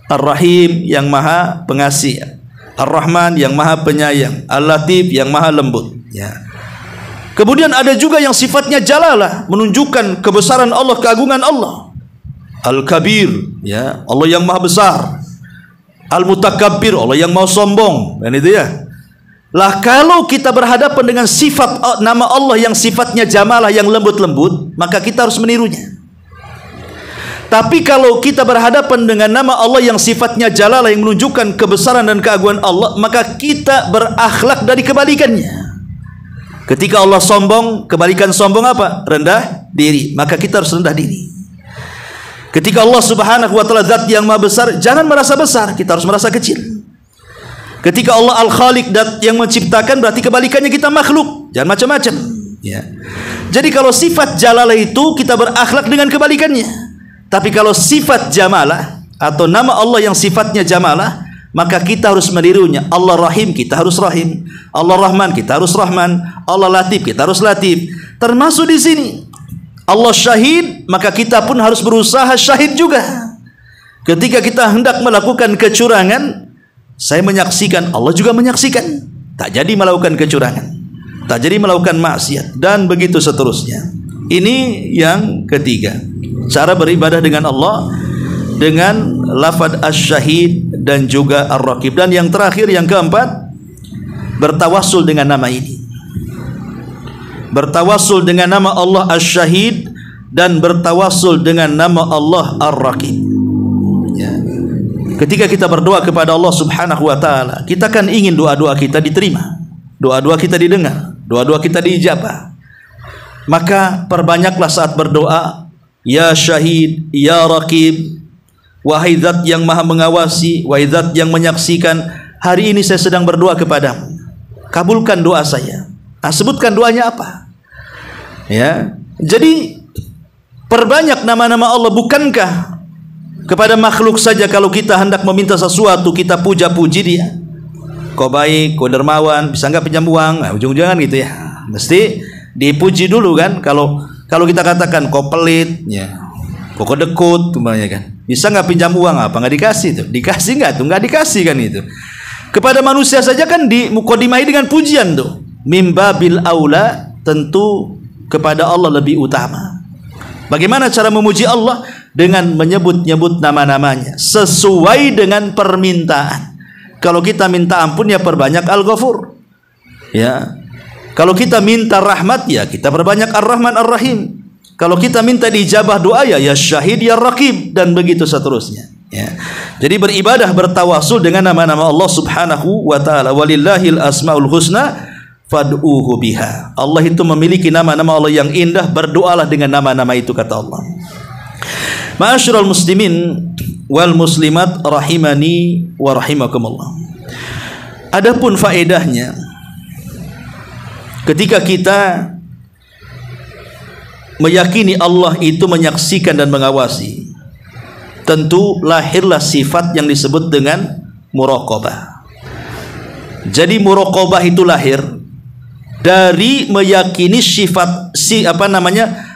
S2: Ar-Rahim yang maha pengasih, Ar-Rahman yang maha penyayang, Al-Latif yang maha lembut. Ya. Kemudian ada juga yang sifatnya jalalah, menunjukkan kebesaran Allah, keagungan Allah. Al-Kabir, ya, Allah yang maha besar. Al-Mutakabbir, Allah yang mau sombong, kan itu ya. Lah kalau kita berhadapan dengan sifat nama Allah yang sifatnya jamalah, yang lembut-lembut, maka kita harus menirunya. Tapi kalau kita berhadapan dengan nama Allah yang sifatnya jalalah, yang menunjukkan kebesaran dan keagungan Allah, maka kita berakhlak dari kebalikannya. Ketika Allah sombong, kebalikan sombong apa? Rendah diri. Maka kita harus rendah diri. Ketika Allah Subhanahu wa taala zat yang maha besar, jangan merasa besar, kita harus merasa kecil. Ketika Allah Al-Khaliq, zat yang menciptakan, berarti kebalikannya kita makhluk, jangan macam-macam. Ya. Jadi kalau sifat jalalah itu kita berakhlak dengan kebalikannya. Tapi kalau sifat jamalah atau nama Allah yang sifatnya jamalah, maka kita harus menirunya. Allah Rahim, kita harus Rahim. Allah Rahman, kita harus Rahman. Allah Latif, kita harus Latif. Termasuk di sini Allah Syahid, maka kita pun harus berusaha syahid juga. Ketika kita hendak melakukan kecurangan, saya menyaksikan, Allah juga menyaksikan. Tak jadi melakukan kecurangan, tak jadi melakukan maksiat, dan begitu seterusnya. Ini yang ketiga, cara beribadah dengan Allah dengan lafaz Asy-Syahid dan juga Ar-Raqib. Dan yang terakhir, yang keempat, bertawassul dengan nama ini. Bertawassul dengan nama Allah Asy-Syahid dan bertawassul dengan nama Allah Ar-Raqib. Ya. Ketika kita berdoa kepada Allah Subhanahu wa taala, kita kan ingin doa-doa kita diterima, doa-doa kita didengar, doa-doa kita diijabah. Maka perbanyaklah saat berdoa, ya Syahid, ya Raqib, wahai zat yang maha mengawasi, wahai zat yang menyaksikan, hari ini saya sedang berdoa kepadamu, kabulkan doa saya. Nah, sebutkan doanya apa? Ya, jadi perbanyak nama-nama Allah. Bukankah kepada makhluk saja kalau kita hendak meminta sesuatu, kita puja-puji dia, kau baik, kau dermawan, bisa nggak pinjam uang? Nah, ujung-ujungan gitu ya, mesti dipuji dulu kan. Kalau Kalau kita katakan kau pelit, ya, kau kedekut, umpamanya kan. Bisa nggak pinjam uang? Apa nggak dikasih tuh? Dikasih nggak tuh? Nggak dikasih kan itu. Kepada manusia saja kan di mukadimah dengan pujian tuh. Mimba bil aula, tentu kepada Allah lebih utama. Bagaimana cara memuji Allah? Dengan menyebut-nyebut nama-namanya sesuai dengan permintaan. Kalau kita minta ampun ya perbanyak Al-Ghafur. Ya. Kalau kita minta rahmat ya kita perbanyak Ar-Rahman Ar-Rahim. Kalau kita minta diijabah doa ya Syahid ya Raqib, dan begitu seterusnya. Ya. Jadi beribadah bertawasul dengan nama-nama Allah Subhanahu wa taala. Walillahil asmaul husna fad'uhu biha. Allah itu memiliki nama-nama Allah yang indah, berdoalah dengan nama-nama itu, kata Allah. Ma'asyiral muslimin wal muslimat rahimani wa rahimakumullah. Adapun faedahnya ketika kita meyakini Allah itu menyaksikan dan mengawasi, tentu lahirlah sifat yang disebut dengan muraqabah. Jadi muraqabah itu lahir dari meyakini sifat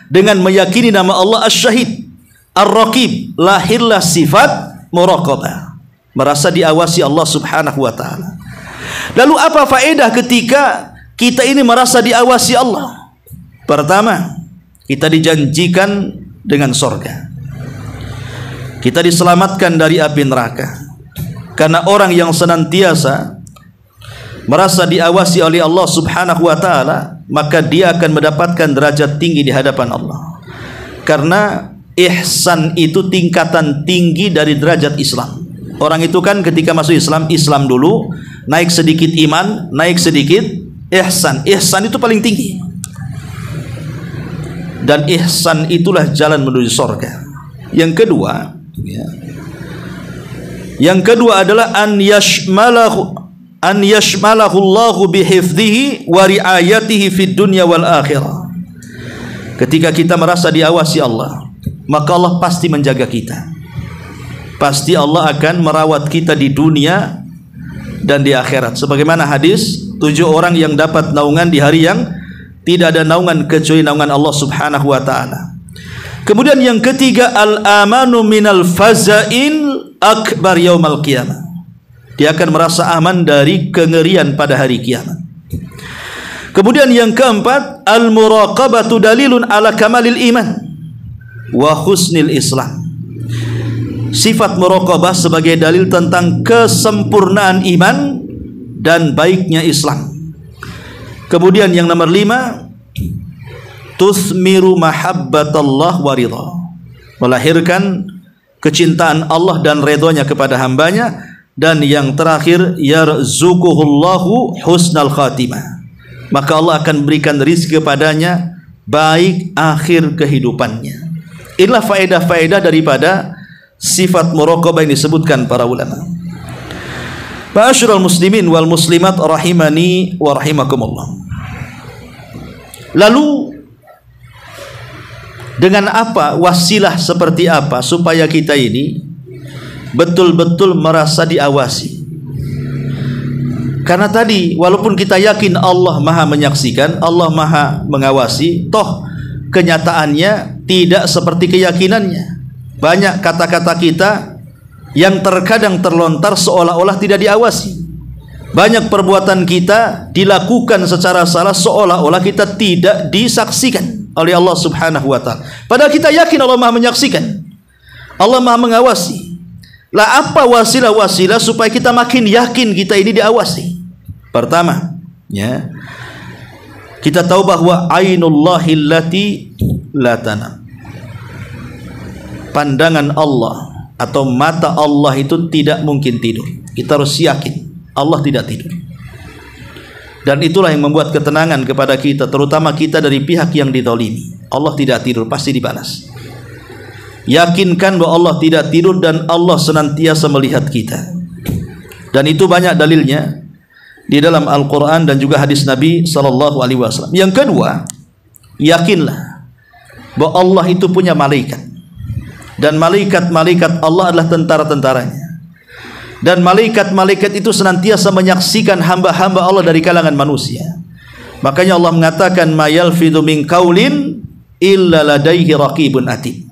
S2: dengan meyakini nama Allah Asy-Syahid, Ar-Raqib. Lahirlah sifat muraqabah, merasa diawasi Allah Subhanahu wa taala. Lalu apa faedah ketika kita ini merasa diawasi Allah? Pertama, kita dijanjikan dengan surga. Kita diselamatkan dari api neraka. Karena orang yang senantiasa merasa diawasi oleh Allah Subhanahu wa taala, maka dia akan mendapatkan derajat tinggi di hadapan Allah. Karena ihsan itu tingkatan tinggi dari derajat Islam. Orang itu kan ketika masuk Islam, Islam dulu, naik sedikit iman, naik sedikit ihsan. Ihsan itu paling tinggi. Dan ihsan itulah jalan menuju surga. Yang kedua, ya, yang kedua adalah an yashmalahu Allahu bihifdhihi wa riayatihi fid dunya wal akhirah. Ketika kita merasa diawasi Allah, maka Allah pasti menjaga kita. Pasti Allah akan merawat kita di dunia dan di akhirat. Sebagaimana hadis 7 orang yang dapat naungan di hari yang tidak ada naungan kecuali naungan Allah Subhanahu wa taala. Kemudian yang ketiga, al-amanu minal faza'il akbar yaumal qiyamah. Dia akan merasa aman dari kengerian pada hari kiamat. Kemudian yang keempat, al-muraqabatu dalilun ala kamalil iman wa husnil Islam. Sifat muraqabah sebagai dalil tentang kesempurnaan iman dan baiknya Islam. Kemudian yang nomor 5, tuthmiru mahabbatallah wa ridha. Melahirkan kecintaan Allah dan redhonya kepada hambanya. Dan yang terakhir, yarzuquhullahu husnal khatimah. Maka Allah akan berikan rezeki kepadanya baik akhir kehidupannya. Inilah faedah-faedah daripada sifat muraqabah yang disebutkan para ulama. Ma'asyiral muslimin wal muslimat rahimani wa rahimakumullah. Lalu dengan apa, wasilah seperti apa supaya kita ini betul-betul merasa diawasi? Karena tadi walaupun kita yakin Allah Maha menyaksikan, Allah Maha mengawasi, toh kenyataannya tidak seperti keyakinannya. Banyak kata-kata kita yang terkadang terlontar seolah-olah tidak diawasi. Banyak perbuatan kita dilakukan secara salah seolah-olah kita tidak disaksikan oleh Allah Subhanahu wa taala. Padahal kita yakin Allah Maha menyaksikan, Allah Maha mengawasi. Lah apa wasilah-wasilah supaya kita makin yakin kita ini diawasi? Pertama, ya, kita tahu bahwa ainullahi allati la tanam. Pandangan Allah atau mata Allah itu tidak mungkin tidur. Kita harus yakin Allah tidak tidur. Dan itulah yang membuat ketenangan kepada kita, terutama kita dari pihak yang dizalimi. Allah tidak tidur, pasti dibalas. Yakinkan bahwa Allah tidak tidur dan Allah senantiasa melihat kita. Dan itu banyak dalilnya di dalam Al-Quran dan juga hadis Nabi SAW. Yang kedua, yakinlah bahwa Allah itu punya malaikat. Dan malaikat-malaikat Allah adalah tentara-tentaranya. Dan malaikat-malaikat itu senantiasa menyaksikan hamba-hamba Allah dari kalangan manusia. Makanya Allah mengatakan, ma yalfidhu min qaulin illa ladaihi raqibun atid.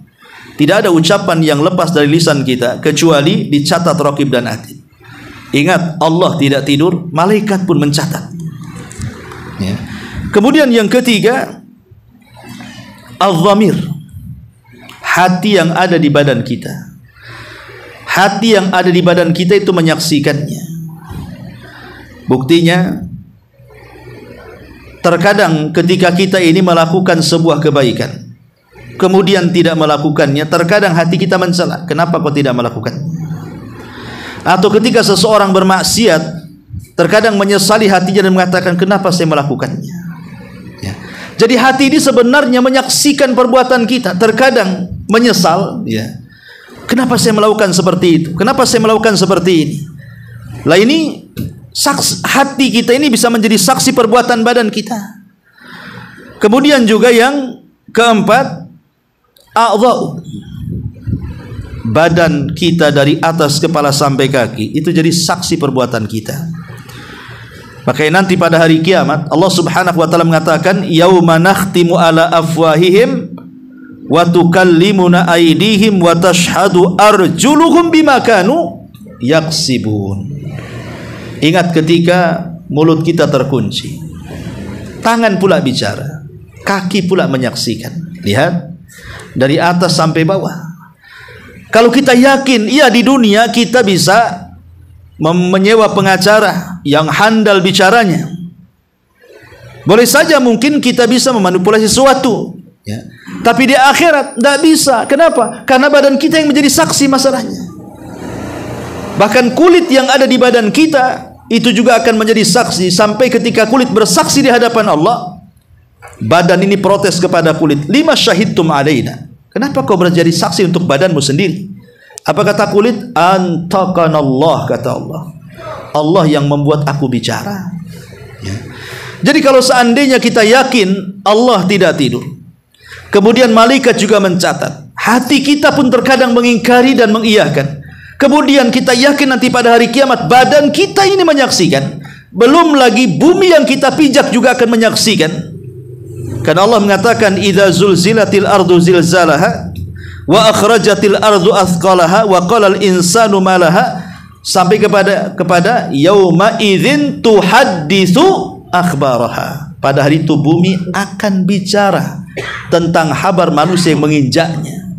S2: Tidak ada ucapan yang lepas dari lisan kita kecuali dicatat raqib dan atid. Ingat, Allah tidak tidur, malaikat pun mencatat. Ya. Kemudian yang ketiga, al-dhamir, hati yang ada di badan kita. Hati yang ada di badan kita itu menyaksikannya. Buktinya, terkadang ketika kita ini melakukan sebuah kebaikan, kemudian tidak melakukannya, terkadang hati kita mencela, kenapa kau tidak melakukan? Atau ketika seseorang bermaksiat, terkadang menyesali hatinya dan mengatakan, kenapa saya melakukannya? Ya. Jadi hati ini sebenarnya menyaksikan perbuatan kita, terkadang menyesal, ya. Kenapa saya melakukan seperti itu? Kenapa saya melakukan seperti ini? Lah ini hati kita ini bisa menjadi saksi perbuatan badan kita. Kemudian juga yang keempat, a'dha'u, badan kita dari atas kepala sampai kaki itu jadi saksi perbuatan kita. Makanya nanti pada hari kiamat Allah Subhanahu wa taala mengatakan, yauma nakhtimu ala afwahihim wa tukallimuna aydihim wa tashhadu arjuluhum bima kanu yaksibun. Ingat ketika mulut kita terkunci, tangan pula bicara, kaki pula menyaksikan. Lihat, dari atas sampai bawah. Kalau kita yakin, iya di dunia kita bisa menyewa pengacara yang handal bicaranya. Boleh saja mungkin kita bisa memanipulasi sesuatu, ya. Tapi di akhirat tidak bisa. Kenapa? Karena badan kita yang menjadi saksi masalahnya. Bahkan kulit yang ada di badan kita itu juga akan menjadi saksi. Sampai ketika kulit bersaksi di hadapan Allah, badan ini protes kepada kulit, lima syahidtum alaina, kenapa kau menjadi saksi untuk badanmu sendiri? Apa kata kulit? Antaqanallah, kata Allah, Allah yang membuat aku bicara, ya. Jadi kalau seandainya kita yakin Allah tidak tidur, kemudian malaikat juga mencatat, hati kita pun terkadang mengingkari dan mengiyakan, kemudian kita yakin nanti pada hari kiamat badan kita ini menyaksikan, belum lagi bumi yang kita pijak juga akan menyaksikan. Karena Allah mengatakan, idza zulzilatil ardu zilzalaha wa akhrajatil ardu athqalaha wa qalal insanu ma laha, sampai kepada yauma idzin tuhadditsu akhbaraha. Pada hari itu bumi akan bicara tentang kabar manusia yang menginjaknya.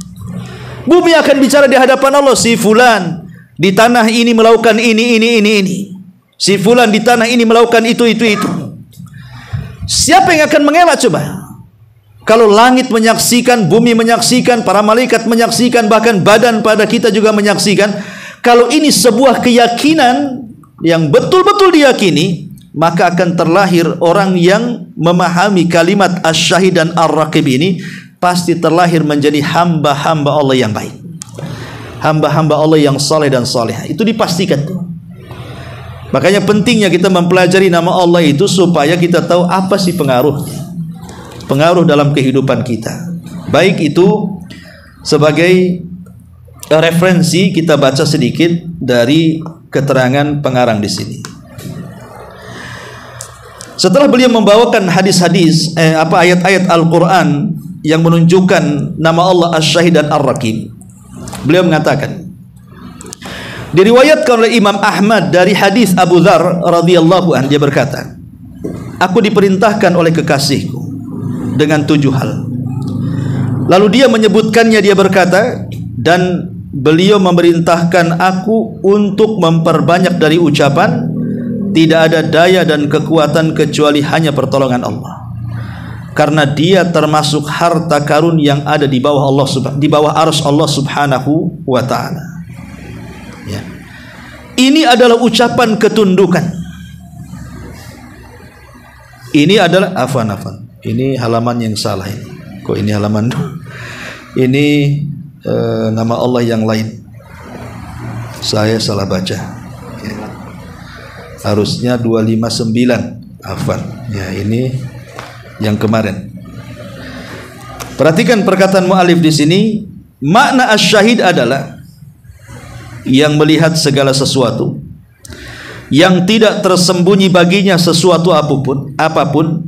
S2: Bumi akan bicara di hadapan Allah, si fulan di tanah ini melakukan ini. Si fulan di tanah ini melakukan itu. Siapa yang akan mengelak coba? Kalau langit menyaksikan, bumi menyaksikan, para malaikat menyaksikan, bahkan badan pada kita juga menyaksikan. Kalau ini sebuah keyakinan yang betul-betul diyakini, maka akan terlahir orang yang memahami kalimat asy-syahid dan ar-raqib ini, pasti terlahir menjadi hamba-hamba Allah yang baik, hamba-hamba Allah yang saleh dan salehah. Itu dipastikan. Makanya pentingnya kita mempelajari nama Allah itu supaya kita tahu apa sih pengaruh dalam kehidupan kita. Baik itu sebagai referensi, kita baca sedikit dari keterangan pengarang di sini. Setelah beliau membawakan hadis-hadis ayat-ayat Al-Qur'an yang menunjukkan nama Allah Asy-Syahid dan Ar-Raqib, beliau mengatakan, diriwayatkan oleh Imam Ahmad dari hadis Abu Dzar radhiyallahu anhu, dia berkata, aku diperintahkan oleh kekasihku dengan 7 hal. Lalu dia menyebutkannya, dia berkata, dan beliau memerintahkan aku untuk memperbanyak dari ucapan, tidak ada daya dan kekuatan kecuali hanya pertolongan Allah. Karena dia termasuk harta karun yang ada di bawah arsy Allah Subhanahu wa taala. Ya. Ini adalah ucapan ketundukan. Ini adalah afan. Ini halaman yang salah ini. Kok ini halaman? Ini nama Allah yang lain. Saya salah baca. Ya. Harusnya 259. Afan. Ya, ini yang kemarin. Perhatikan perkataan mu'alif di sini. Makna asy-syahid adalah yang melihat segala sesuatu, yang tidak tersembunyi baginya sesuatu apapun,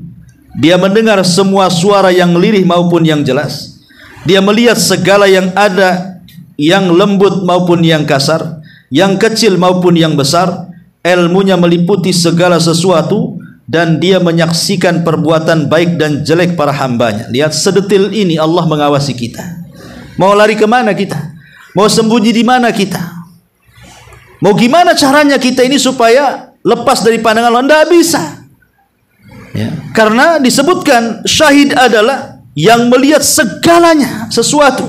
S2: Dia mendengar semua suara yang lirih maupun yang jelas. Dia melihat segala yang ada, yang lembut maupun yang kasar, yang kecil maupun yang besar. Ilmunya meliputi segala sesuatu, dan dia menyaksikan perbuatan baik dan jelek para hambanya. Lihat sedetil ini Allah mengawasi kita. Mau lari kemana kita? Mau sembunyi di mana kita? Mau gimana caranya kita ini supaya lepas dari pandangan Allah? Tidak bisa. Ya. Karena disebutkan syahid adalah yang melihat segalanya, sesuatu.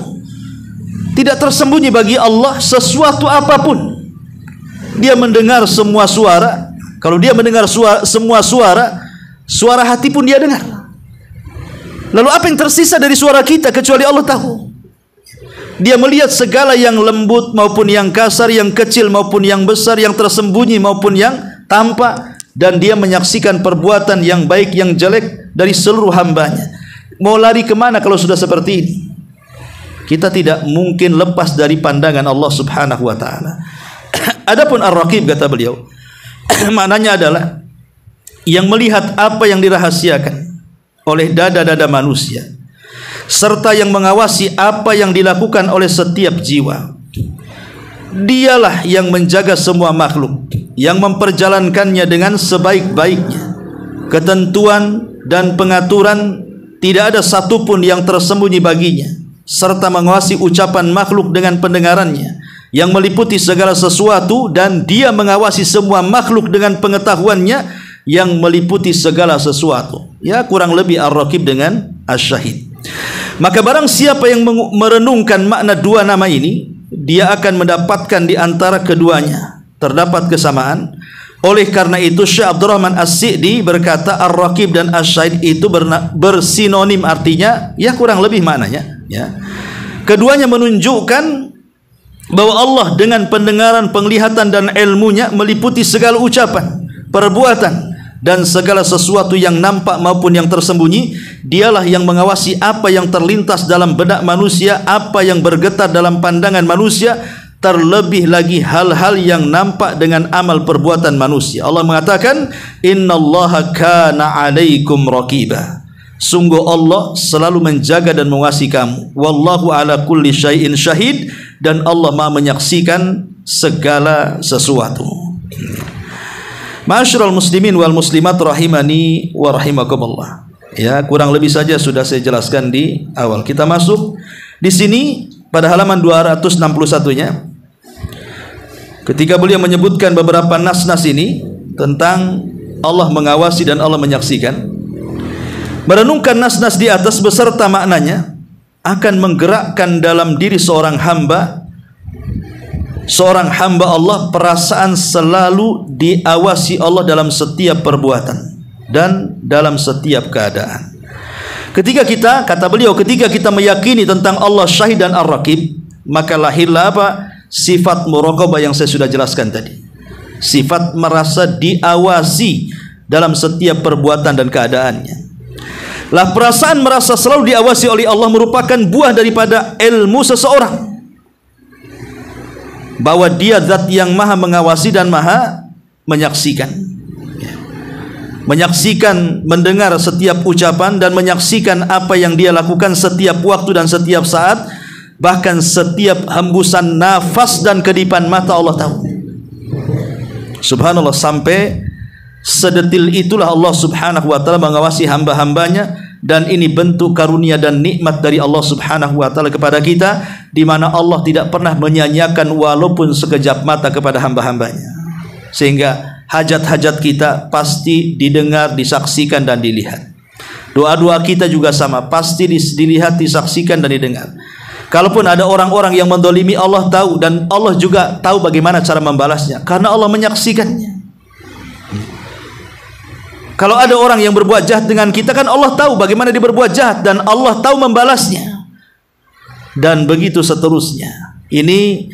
S2: Tidak tersembunyi bagi Allah sesuatu apapun. Dia mendengar semua suara. Kalau dia mendengar semua suara, suara hati pun dia dengar. Lalu apa yang tersisa dari suara kita kecuali Allah tahu? Dia melihat segala yang lembut maupun yang kasar, yang kecil maupun yang besar, yang tersembunyi maupun yang tampak, dan dia menyaksikan perbuatan yang baik yang jelek dari seluruh hambanya. Mau lari kemana kalau sudah seperti ini? Kita tidak mungkin lepas dari pandangan Allah Subhanahu wa ta'ala. Adapun Ar-Raqib, kata beliau, maknanya adalah yang melihat apa yang dirahasiakan oleh dada-dada manusia, serta yang mengawasi apa yang dilakukan oleh setiap jiwa. Dialah yang menjaga semua makhluk, yang memperjalankannya dengan sebaik-baiknya. Ketentuan dan pengaturan tidak ada satupun yang tersembunyi baginya, serta mengawasi ucapan makhluk dengan pendengarannya, yang meliputi segala sesuatu, dan dia mengawasi semua makhluk dengan pengetahuannya yang meliputi segala sesuatu. Ya, kurang lebih Ar-Raqib dengan Asy-Syahid. Maka barang siapa yang merenungkan makna dua nama ini, dia akan mendapatkan di antara keduanya terdapat kesamaan. Oleh karena itu Syekh Abdurrahman As-Sa'di berkata Ar-Raqib dan Asy-Syahid itu bersinonim, artinya ya kurang lebih maknanya ya. Keduanya menunjukkan bahwa Allah dengan pendengaran, penglihatan dan ilmunya meliputi segala ucapan, perbuatan dan segala sesuatu yang nampak maupun yang tersembunyi. Dialah yang mengawasi apa yang terlintas dalam benak manusia, apa yang bergetar dalam pandangan manusia, terlebih lagi hal-hal yang nampak dengan amal perbuatan manusia. Allah mengatakan, innallaha kana 'alaikum raqiba. Sungguh Allah selalu menjaga dan mengawasi kamu. Wallahu ala kulli syai'in syahid, dan Allah Maha menyaksikan segala sesuatu. Ma'asyiral muslimin wal muslimat rahimani wa rahimakumullah. Ya, kurang lebih saja sudah saya jelaskan di awal. Kita masuk di sini pada halaman 261-nya. Ketika beliau menyebutkan beberapa nas-nas ini tentang Allah mengawasi dan Allah menyaksikan, merenungkan nas-nas di atas beserta maknanya akan menggerakkan dalam diri seorang hamba Allah perasaan selalu diawasi Allah dalam setiap perbuatan dan dalam setiap keadaan. Ketika kita, kata beliau, ketika kita meyakini tentang Allah Syahid dan Ar-Raqib, maka lahirlah apa? Sifat muraqabah yang saya sudah jelaskan tadi. Sifat merasa diawasi dalam setiap perbuatan dan keadaannya. Lah, perasaan merasa selalu diawasi oleh Allah merupakan buah daripada ilmu seseorang, bahwa dia zat yang maha mengawasi dan maha menyaksikan. Menyaksikan, mendengar setiap ucapan dan menyaksikan apa yang dia lakukan setiap waktu dan setiap saat, bahkan setiap hembusan nafas dan kedipan mata Allah tahu. Subhanallah, sampai sedetil itulah Allah Subhanahu wa ta'ala mengawasi hamba-hambanya, dan ini bentuk karunia dan nikmat dari Allah Subhanahu wa ta'ala kepada kita, di mana Allah tidak pernah menyanyiakan walaupun sekejap mata kepada hamba-hambanya, sehingga hajat-hajat kita pasti didengar, disaksikan dan dilihat. Doa-doa kita juga sama, pasti dilihat, disaksikan dan didengar. Kalaupun ada orang-orang yang mendolimi, Allah tahu, dan Allah juga tahu bagaimana cara membalasnya, karena Allah menyaksikannya. Kalau ada orang yang berbuat jahat dengan kita, kan Allah tahu bagaimana dia berbuat jahat, dan Allah tahu membalasnya, dan begitu seterusnya. Ini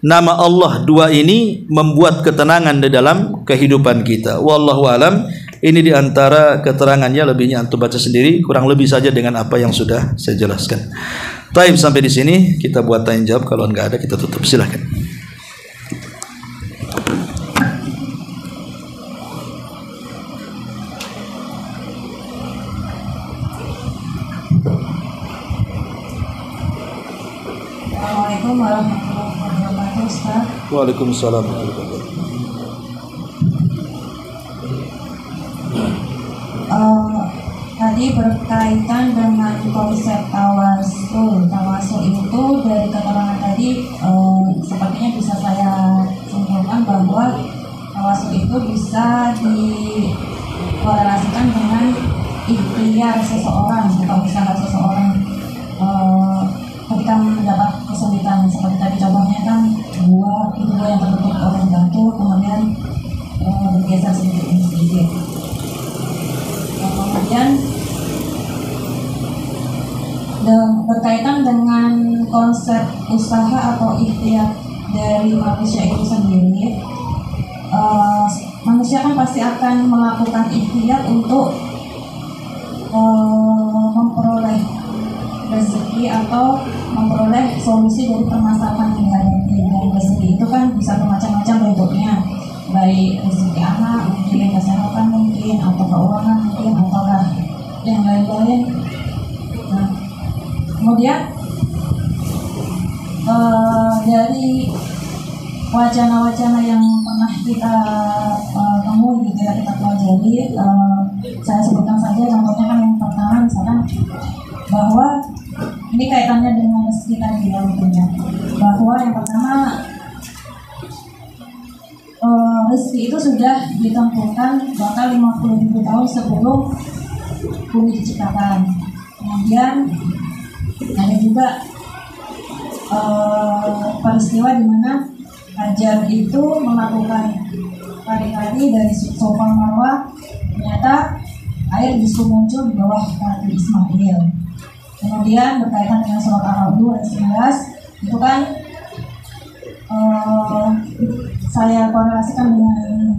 S2: nama Allah dua ini membuat ketenangan di dalam kehidupan kita. Wallahu alam. Ini diantara keterangannya, lebihnya antum baca sendiri, kurang lebih saja dengan apa yang sudah saya jelaskan. Taib, sampai di sini kita buat tanya jawab. Kalau enggak ada kita tutup, silakan.
S1: Assalamualaikum warahmatullahi wabarakatuh, Ustaz.
S2: Waalaikumsalam warahmatullahi wabarakatuh.
S1: Tadi berkaitan dengan konsep tawasul. Tawasul itu dari keterangan tadi sepertinya bisa saya simpulkan bahwa tawasul itu bisa dikorelasikan dengan ikhtiar seseorang atau usaha seseorang ketika mendapat kesulitan. Seperti tadi contohnya kan buah yang tertutup oleh batu kemudian bergeser sedikit demi sedikit. Kemudian berkaitan dengan konsep usaha atau ikhtiar dari manusia itu sendiri, manusia kan pasti akan melakukan ikhtiar untuk memperoleh rezeki atau memperoleh solusi dari permasalahan yang dihadapi. Dari rezeki itu kan bisa bermacam-macam bentuknya, baik rezeki anak mungkin, kesehatan mungkin, atau keuangan mungkin, atau yang lain-lain. Nah, kemudian dari wacana-wacana yang pernah kita temui gitu ya, kita pelajari, saya sebutkan saja contohnya. Kan yang pertama misalkan bahwa ini kaitannya dengan rezeki tadi ya, mungkinnya bahwa yang pertama rezeki itu sudah ditentukan bahkan 50.000 tahun sebelum bumi diciptakan. Kemudian ada juga peristiwa di mana Hajar itu melakukan lari-lari dari Safa Marwah, ternyata air justru muncul di bawah kaki Ismail. Kemudian berkaitan dengan surat Al-Ra'd ayat 19 itu kan saya korelasikan dengan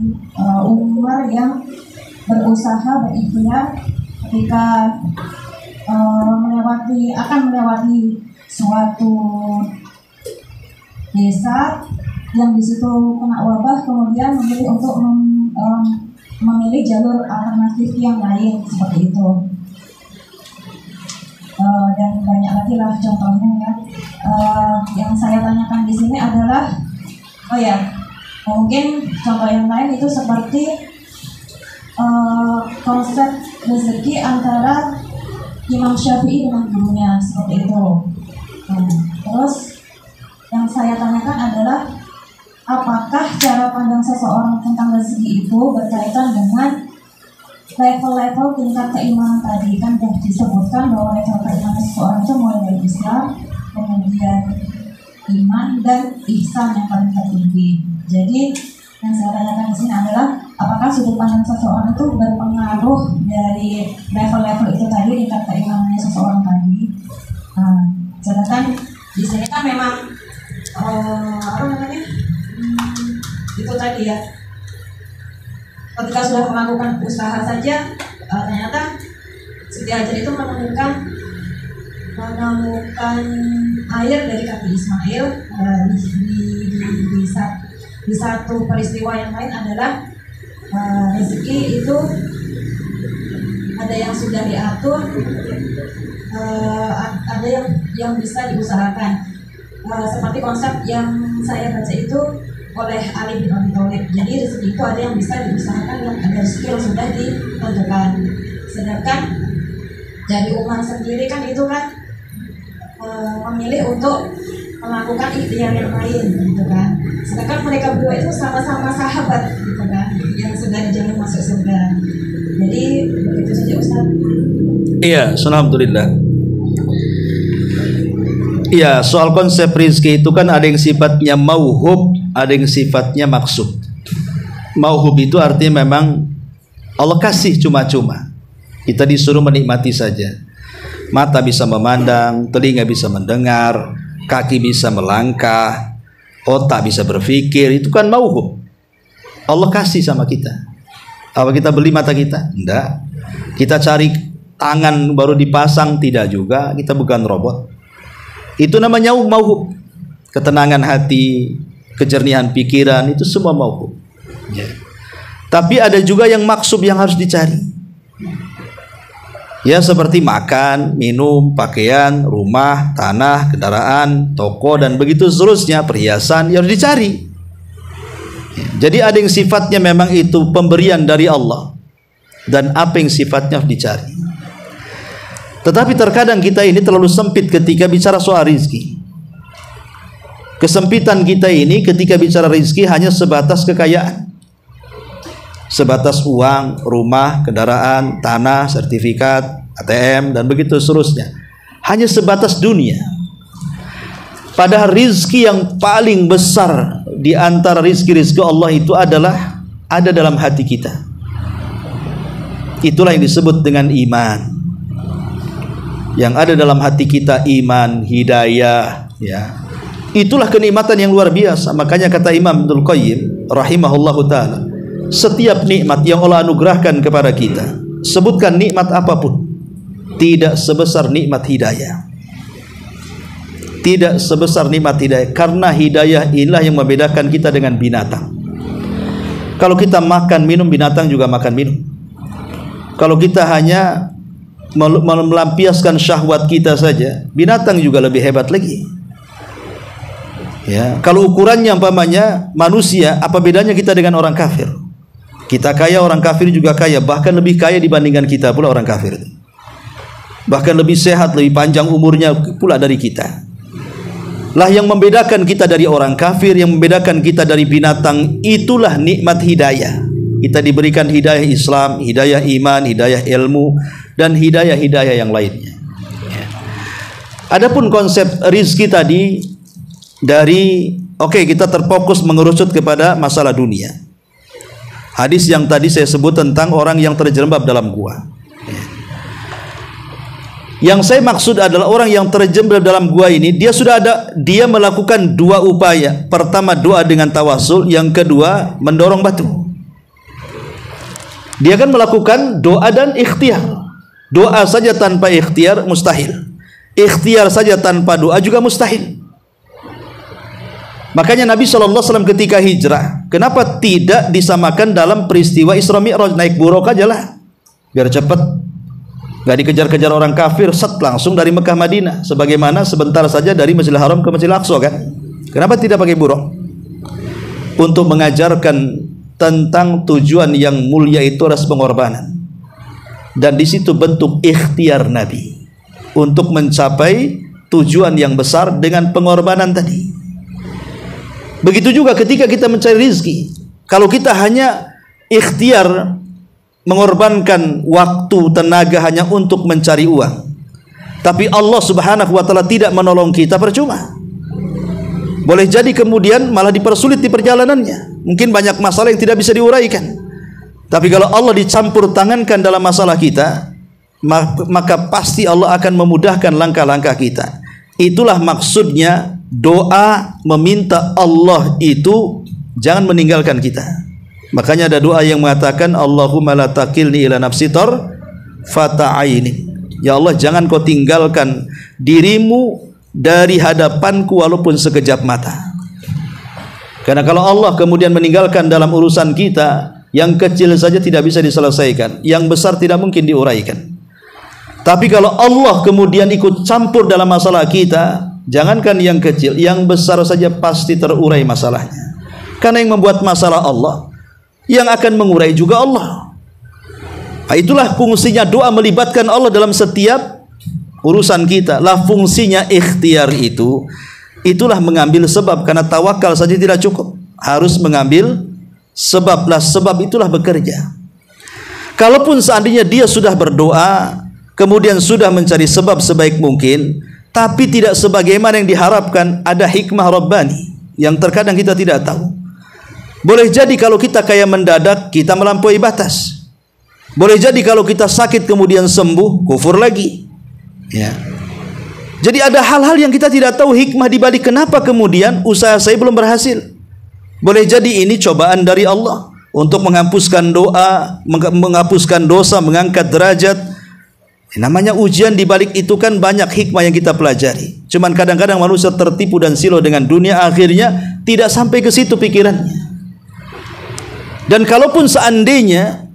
S1: Umar yang berusaha berikhtiar ketika akan melewati suatu desa yang di situ kena wabah, kemudian memilih untuk memilih jalur alternatif yang lain seperti itu. Dan banyak lagi lah contohnya ya. Yang saya tanyakan di sini adalah, mungkin contoh yang lain itu seperti konsep rezeki antara Imam Syafi'i dengan gurunya seperti itu. Terus yang saya tanyakan adalah, apakah cara pandang seseorang tentang rezeki itu berkaitan dengan level-level tingkat keimanan tadi? Kan sudah disebutkan bahwa level keimanan seseorang itu mulai dari Islam, kemudian iman, dan ihsan yang paling tertinggi. Jadi yang saya tanyakan di sini adalah, apakah sudut pandang seseorang itu berpengaruh dari level-level itu tadi, tingkat keimanannya seseorang tadi? Sedangkan di sini kan memang itu tadi ya, ketika sudah melakukan usaha saja, ternyata Siti Hajar itu menemukan air dari kaki Ismail. Di satu peristiwa yang lain adalah rezeki itu ada yang sudah diatur, ada yang bisa diusahakan. Seperti konsep yang saya baca itu oleh Ali bin Abi Thalib. Jadi rezeki itu ada yang bisa diusahakan, yang ada rezeki yang sudah ditentukan. Sedangkan dari Umar sendiri kan itu kan memilih untuk melakukan ikhtiar yang lain gitu kan. Sedangkan mereka berdua itu sama-sama sahabat gitu kan, yang sudah dijamin masuk surga. Jadi begitu saja Ustaz.
S2: Iya, alhamdulillah. Iya, soal konsep rizki itu kan ada yang sifatnya mauhub, ada yang sifatnya maksud. Mauhub itu artinya memang Allah kasih cuma-cuma. Kita disuruh menikmati saja. Mata bisa memandang, telinga bisa mendengar, kaki bisa melangkah, otak bisa berpikir. Itu kan mauhub. Allah kasih sama kita. Apa kita beli mata kita? Enggak. Kita cari tangan baru dipasang? Tidak juga. Kita bukan robot. Itu namanya mauhub. Ketenangan hati, kejernihan pikiran, itu semua mauhub. Tapi ada juga yang maksub yang harus dicari. Ya, seperti makan, minum, pakaian, rumah, tanah, kendaraan, toko, dan begitu seterusnya, perhiasan, yang harus dicari. Jadi ada yang sifatnya memang itu pemberian dari Allah, dan apa yang sifatnya harus dicari. Tetapi terkadang kita ini terlalu sempit ketika bicara soal rizki. Kesempitan kita ini ketika bicara rizki hanya sebatas kekayaan, sebatas uang, rumah, kendaraan, tanah, sertifikat, ATM, dan begitu seterusnya. Hanya sebatas dunia. Padahal rizki yang paling besar di antara rizki-rizki Allah itu adalah ada dalam hati kita. Itulah yang disebut dengan iman. Yang ada dalam hati kita iman, hidayah, ya. Itulah kenikmatan yang luar biasa. Makanya kata Imam Ibnul Qayyim rahimahullahu taala, setiap nikmat yang Allah anugerahkan kepada kita, sebutkan nikmat apapun, tidak sebesar nikmat hidayah. Tidak sebesar nikmat hidayah, karena hidayah inilah yang membedakan kita dengan binatang. Kalau kita makan minum, binatang juga makan minum. Kalau kita hanya melampiaskan syahwat kita saja, binatang juga lebih hebat lagi. Ya, kalau ukurannya umpamanya manusia, apa bedanya kita dengan orang kafir? Kita kaya, orang kafir juga kaya, bahkan lebih kaya dibandingkan kita pula orang kafir. Bahkan lebih sehat, lebih panjang umurnya pula dari kita. Lah yang membedakan kita dari orang kafir, yang membedakan kita dari binatang, itulah nikmat hidayah. Kita diberikan hidayah Islam, hidayah iman, hidayah ilmu, dan hidayah-hidayah yang lainnya. Adapun konsep rizki tadi, dari kita terfokus mengerucut kepada masalah dunia. Hadis yang tadi saya sebut tentang orang yang terjerembab dalam gua. Yang saya maksud adalah orang yang terjerembab dalam gua ini, dia melakukan dua upaya. Pertama, doa dengan tawasul, yang kedua mendorong batu. Dia akan melakukan doa dan ikhtiar. Doa saja tanpa ikhtiar mustahil. Ikhtiar saja tanpa doa juga mustahil. Makanya Nabi SAW ketika hijrah, kenapa tidak disamakan dalam peristiwa Isra Mi'raj? Naik buruk aja lah, biar cepat, gak dikejar-kejar orang kafir, langsung dari Mekah Madinah. Sebagaimana sebentar saja dari Masjidil Haram ke Masjidil Aqsa kan? Kenapa tidak pakai buruk? Untuk mengajarkan tentang tujuan yang mulia itu adalah pengorbanan. Dan di situ bentuk ikhtiar Nabi untuk mencapai tujuan yang besar dengan pengorbanan tadi. Begitu juga ketika kita mencari rizki. Kalau kita hanya ikhtiar mengorbankan waktu, tenaga hanya untuk mencari uang, tapi Allah Subhanahu wa ta'ala tidak menolong kita, percuma. Boleh jadi kemudian malah dipersulit di perjalanannya. Mungkin banyak masalah yang tidak bisa diuraikan. Tapi kalau Allah dicampur tangankan dalam masalah kita, maka pasti Allah akan memudahkan langkah-langkah kita. Itulah maksudnya doa meminta Allah itu jangan meninggalkan kita. Makanya ada doa yang mengatakan Allahumma la takilni ila nafsi fata'aini. Ya Allah, jangan kau tinggalkan dirimu dari hadapanku walaupun sekejap mata. Karena kalau Allah kemudian meninggalkan dalam urusan kita, yang kecil saja tidak bisa diselesaikan, yang besar tidak mungkin diuraikan. Tapi kalau Allah kemudian ikut campur dalam masalah kita, jangankan yang kecil, yang besar saja pasti terurai masalahnya. Karena yang membuat masalah Allah, yang akan mengurai juga Allah. Nah, itulah fungsinya doa melibatkan Allah dalam setiap urusan kita. Lah fungsinya ikhtiar itu, itulah mengambil sebab. Karena tawakal saja tidak cukup, harus mengambil sebab. Lah sebab itulah bekerja. Kalaupun seandainya dia sudah berdoa, kemudian sudah mencari sebab sebaik mungkin, tapi tidak sebagaimana yang diharapkan, ada hikmah Rabbani yang terkadang kita tidak tahu. Boleh jadi kalau kita kaya mendadak, kita melampaui batas. Boleh jadi kalau kita sakit kemudian sembuh, kufur lagi. Ya. Jadi ada hal-hal yang kita tidak tahu hikmah di balik kenapa kemudian usaha saya belum berhasil. Boleh jadi ini cobaan dari Allah untuk menghapuskan doa, menghapuskan dosa, mengangkat derajat. Namanya ujian, di balik itu kan banyak hikmah yang kita pelajari. Cuman kadang-kadang manusia tertipu dan silau dengan dunia, akhirnya tidak sampai ke situ pikirannya. Dan kalaupun seandainya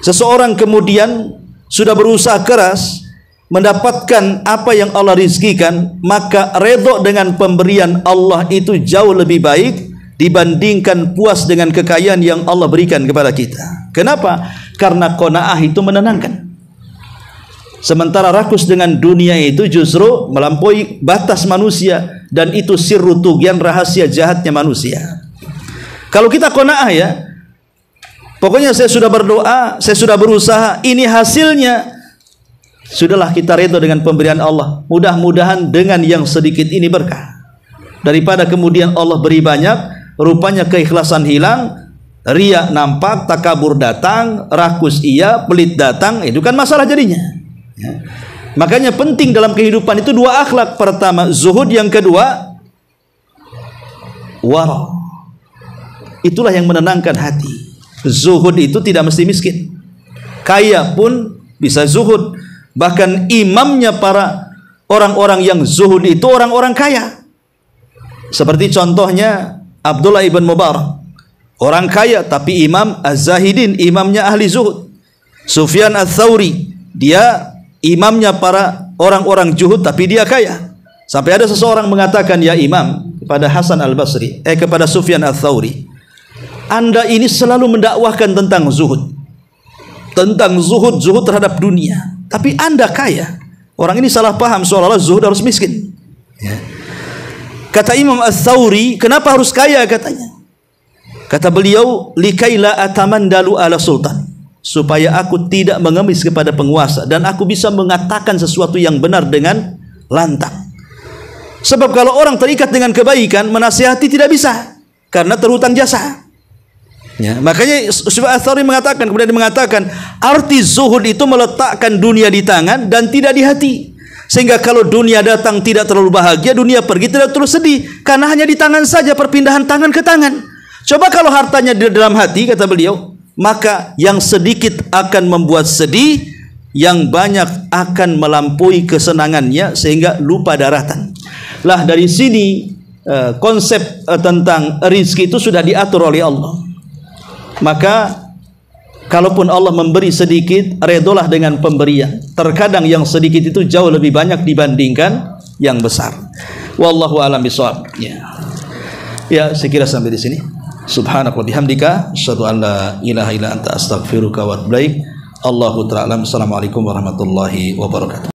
S2: seseorang kemudian sudah berusaha keras mendapatkan apa yang Allah rizkikan, maka redha dengan pemberian Allah itu jauh lebih baik dibandingkan puas dengan kekayaan yang Allah berikan kepada kita. Kenapa? Karena qanaah itu menenangkan. Sementara rakus dengan dunia itu justru melampaui batas manusia, dan itu sirru tughyan, rahasia jahatnya manusia. Kalau kita qanaah ya, pokoknya saya sudah berdoa, saya sudah berusaha, ini hasilnya, sudahlah kita redha dengan pemberian Allah. Mudah-mudahan dengan yang sedikit ini berkah, daripada kemudian Allah beri banyak, rupanya keikhlasan hilang, riya nampak, takabur datang, rakus iya, pelit datang. Itu kan masalah jadinya ya. Makanya penting dalam kehidupan itu dua akhlak. Pertama zuhud, yang kedua wara. Itulah yang menenangkan hati. Zuhud itu tidak mesti miskin, kaya pun bisa zuhud. Bahkan imamnya para orang-orang yang zuhud itu orang-orang kaya. Seperti contohnya Abdullah ibn Mubarak, orang kaya tapi imam az-zahidin, imamnya ahli zuhud. Sufyan ats-Tsauri, dia imamnya para orang-orang zuhud tapi dia kaya. Sampai ada seseorang mengatakan, ya imam, kepada Hasan al-Basri, kepada Sufyan ats-Tsauri, Anda ini selalu mendakwahkan tentang zuhud, zuhud terhadap dunia, tapi Anda kaya. Orang ini salah paham seolah-olah zuhud harus miskin ya. Kata Imam ats-Tsauri, kenapa harus kaya katanya? Kata beliau, likaila atamandalu ala sultan, supaya aku tidak mengemis kepada penguasa dan aku bisa mengatakan sesuatu yang benar dengan lantang. Sebab kalau orang terikat dengan kebaikan, menasihati tidak bisa karena terhutang jasa ya. Makanya Sufyan ats-Tsauri mengatakan, kemudian dia mengatakan, arti zuhud itu meletakkan dunia di tangan dan tidak di hati, sehingga kalau dunia datang tidak terlalu bahagia, dunia pergi tidak terlalu sedih, karena hanya di tangan saja, perpindahan tangan ke tangan. Coba kalau hartanya di dalam hati, kata beliau, maka yang sedikit akan membuat sedih, yang banyak akan melampaui kesenangannya sehingga lupa daratan. Lah dari sini konsep tentang rizki itu sudah diatur oleh Allah. Maka kalaupun Allah memberi sedikit, redolah dengan pemberian. Terkadang yang sedikit itu jauh lebih banyak dibandingkan yang besar. Wallahu a'lam bishawab. Ya, saya kira sampai di sini. Subhanaka wa bihamdika asyhadu an la ilaha illa anta astaghfiruka wa atubu ilaik. Allahu ta'ala. Assalamualaikum warahmatullahi wabarakatuh.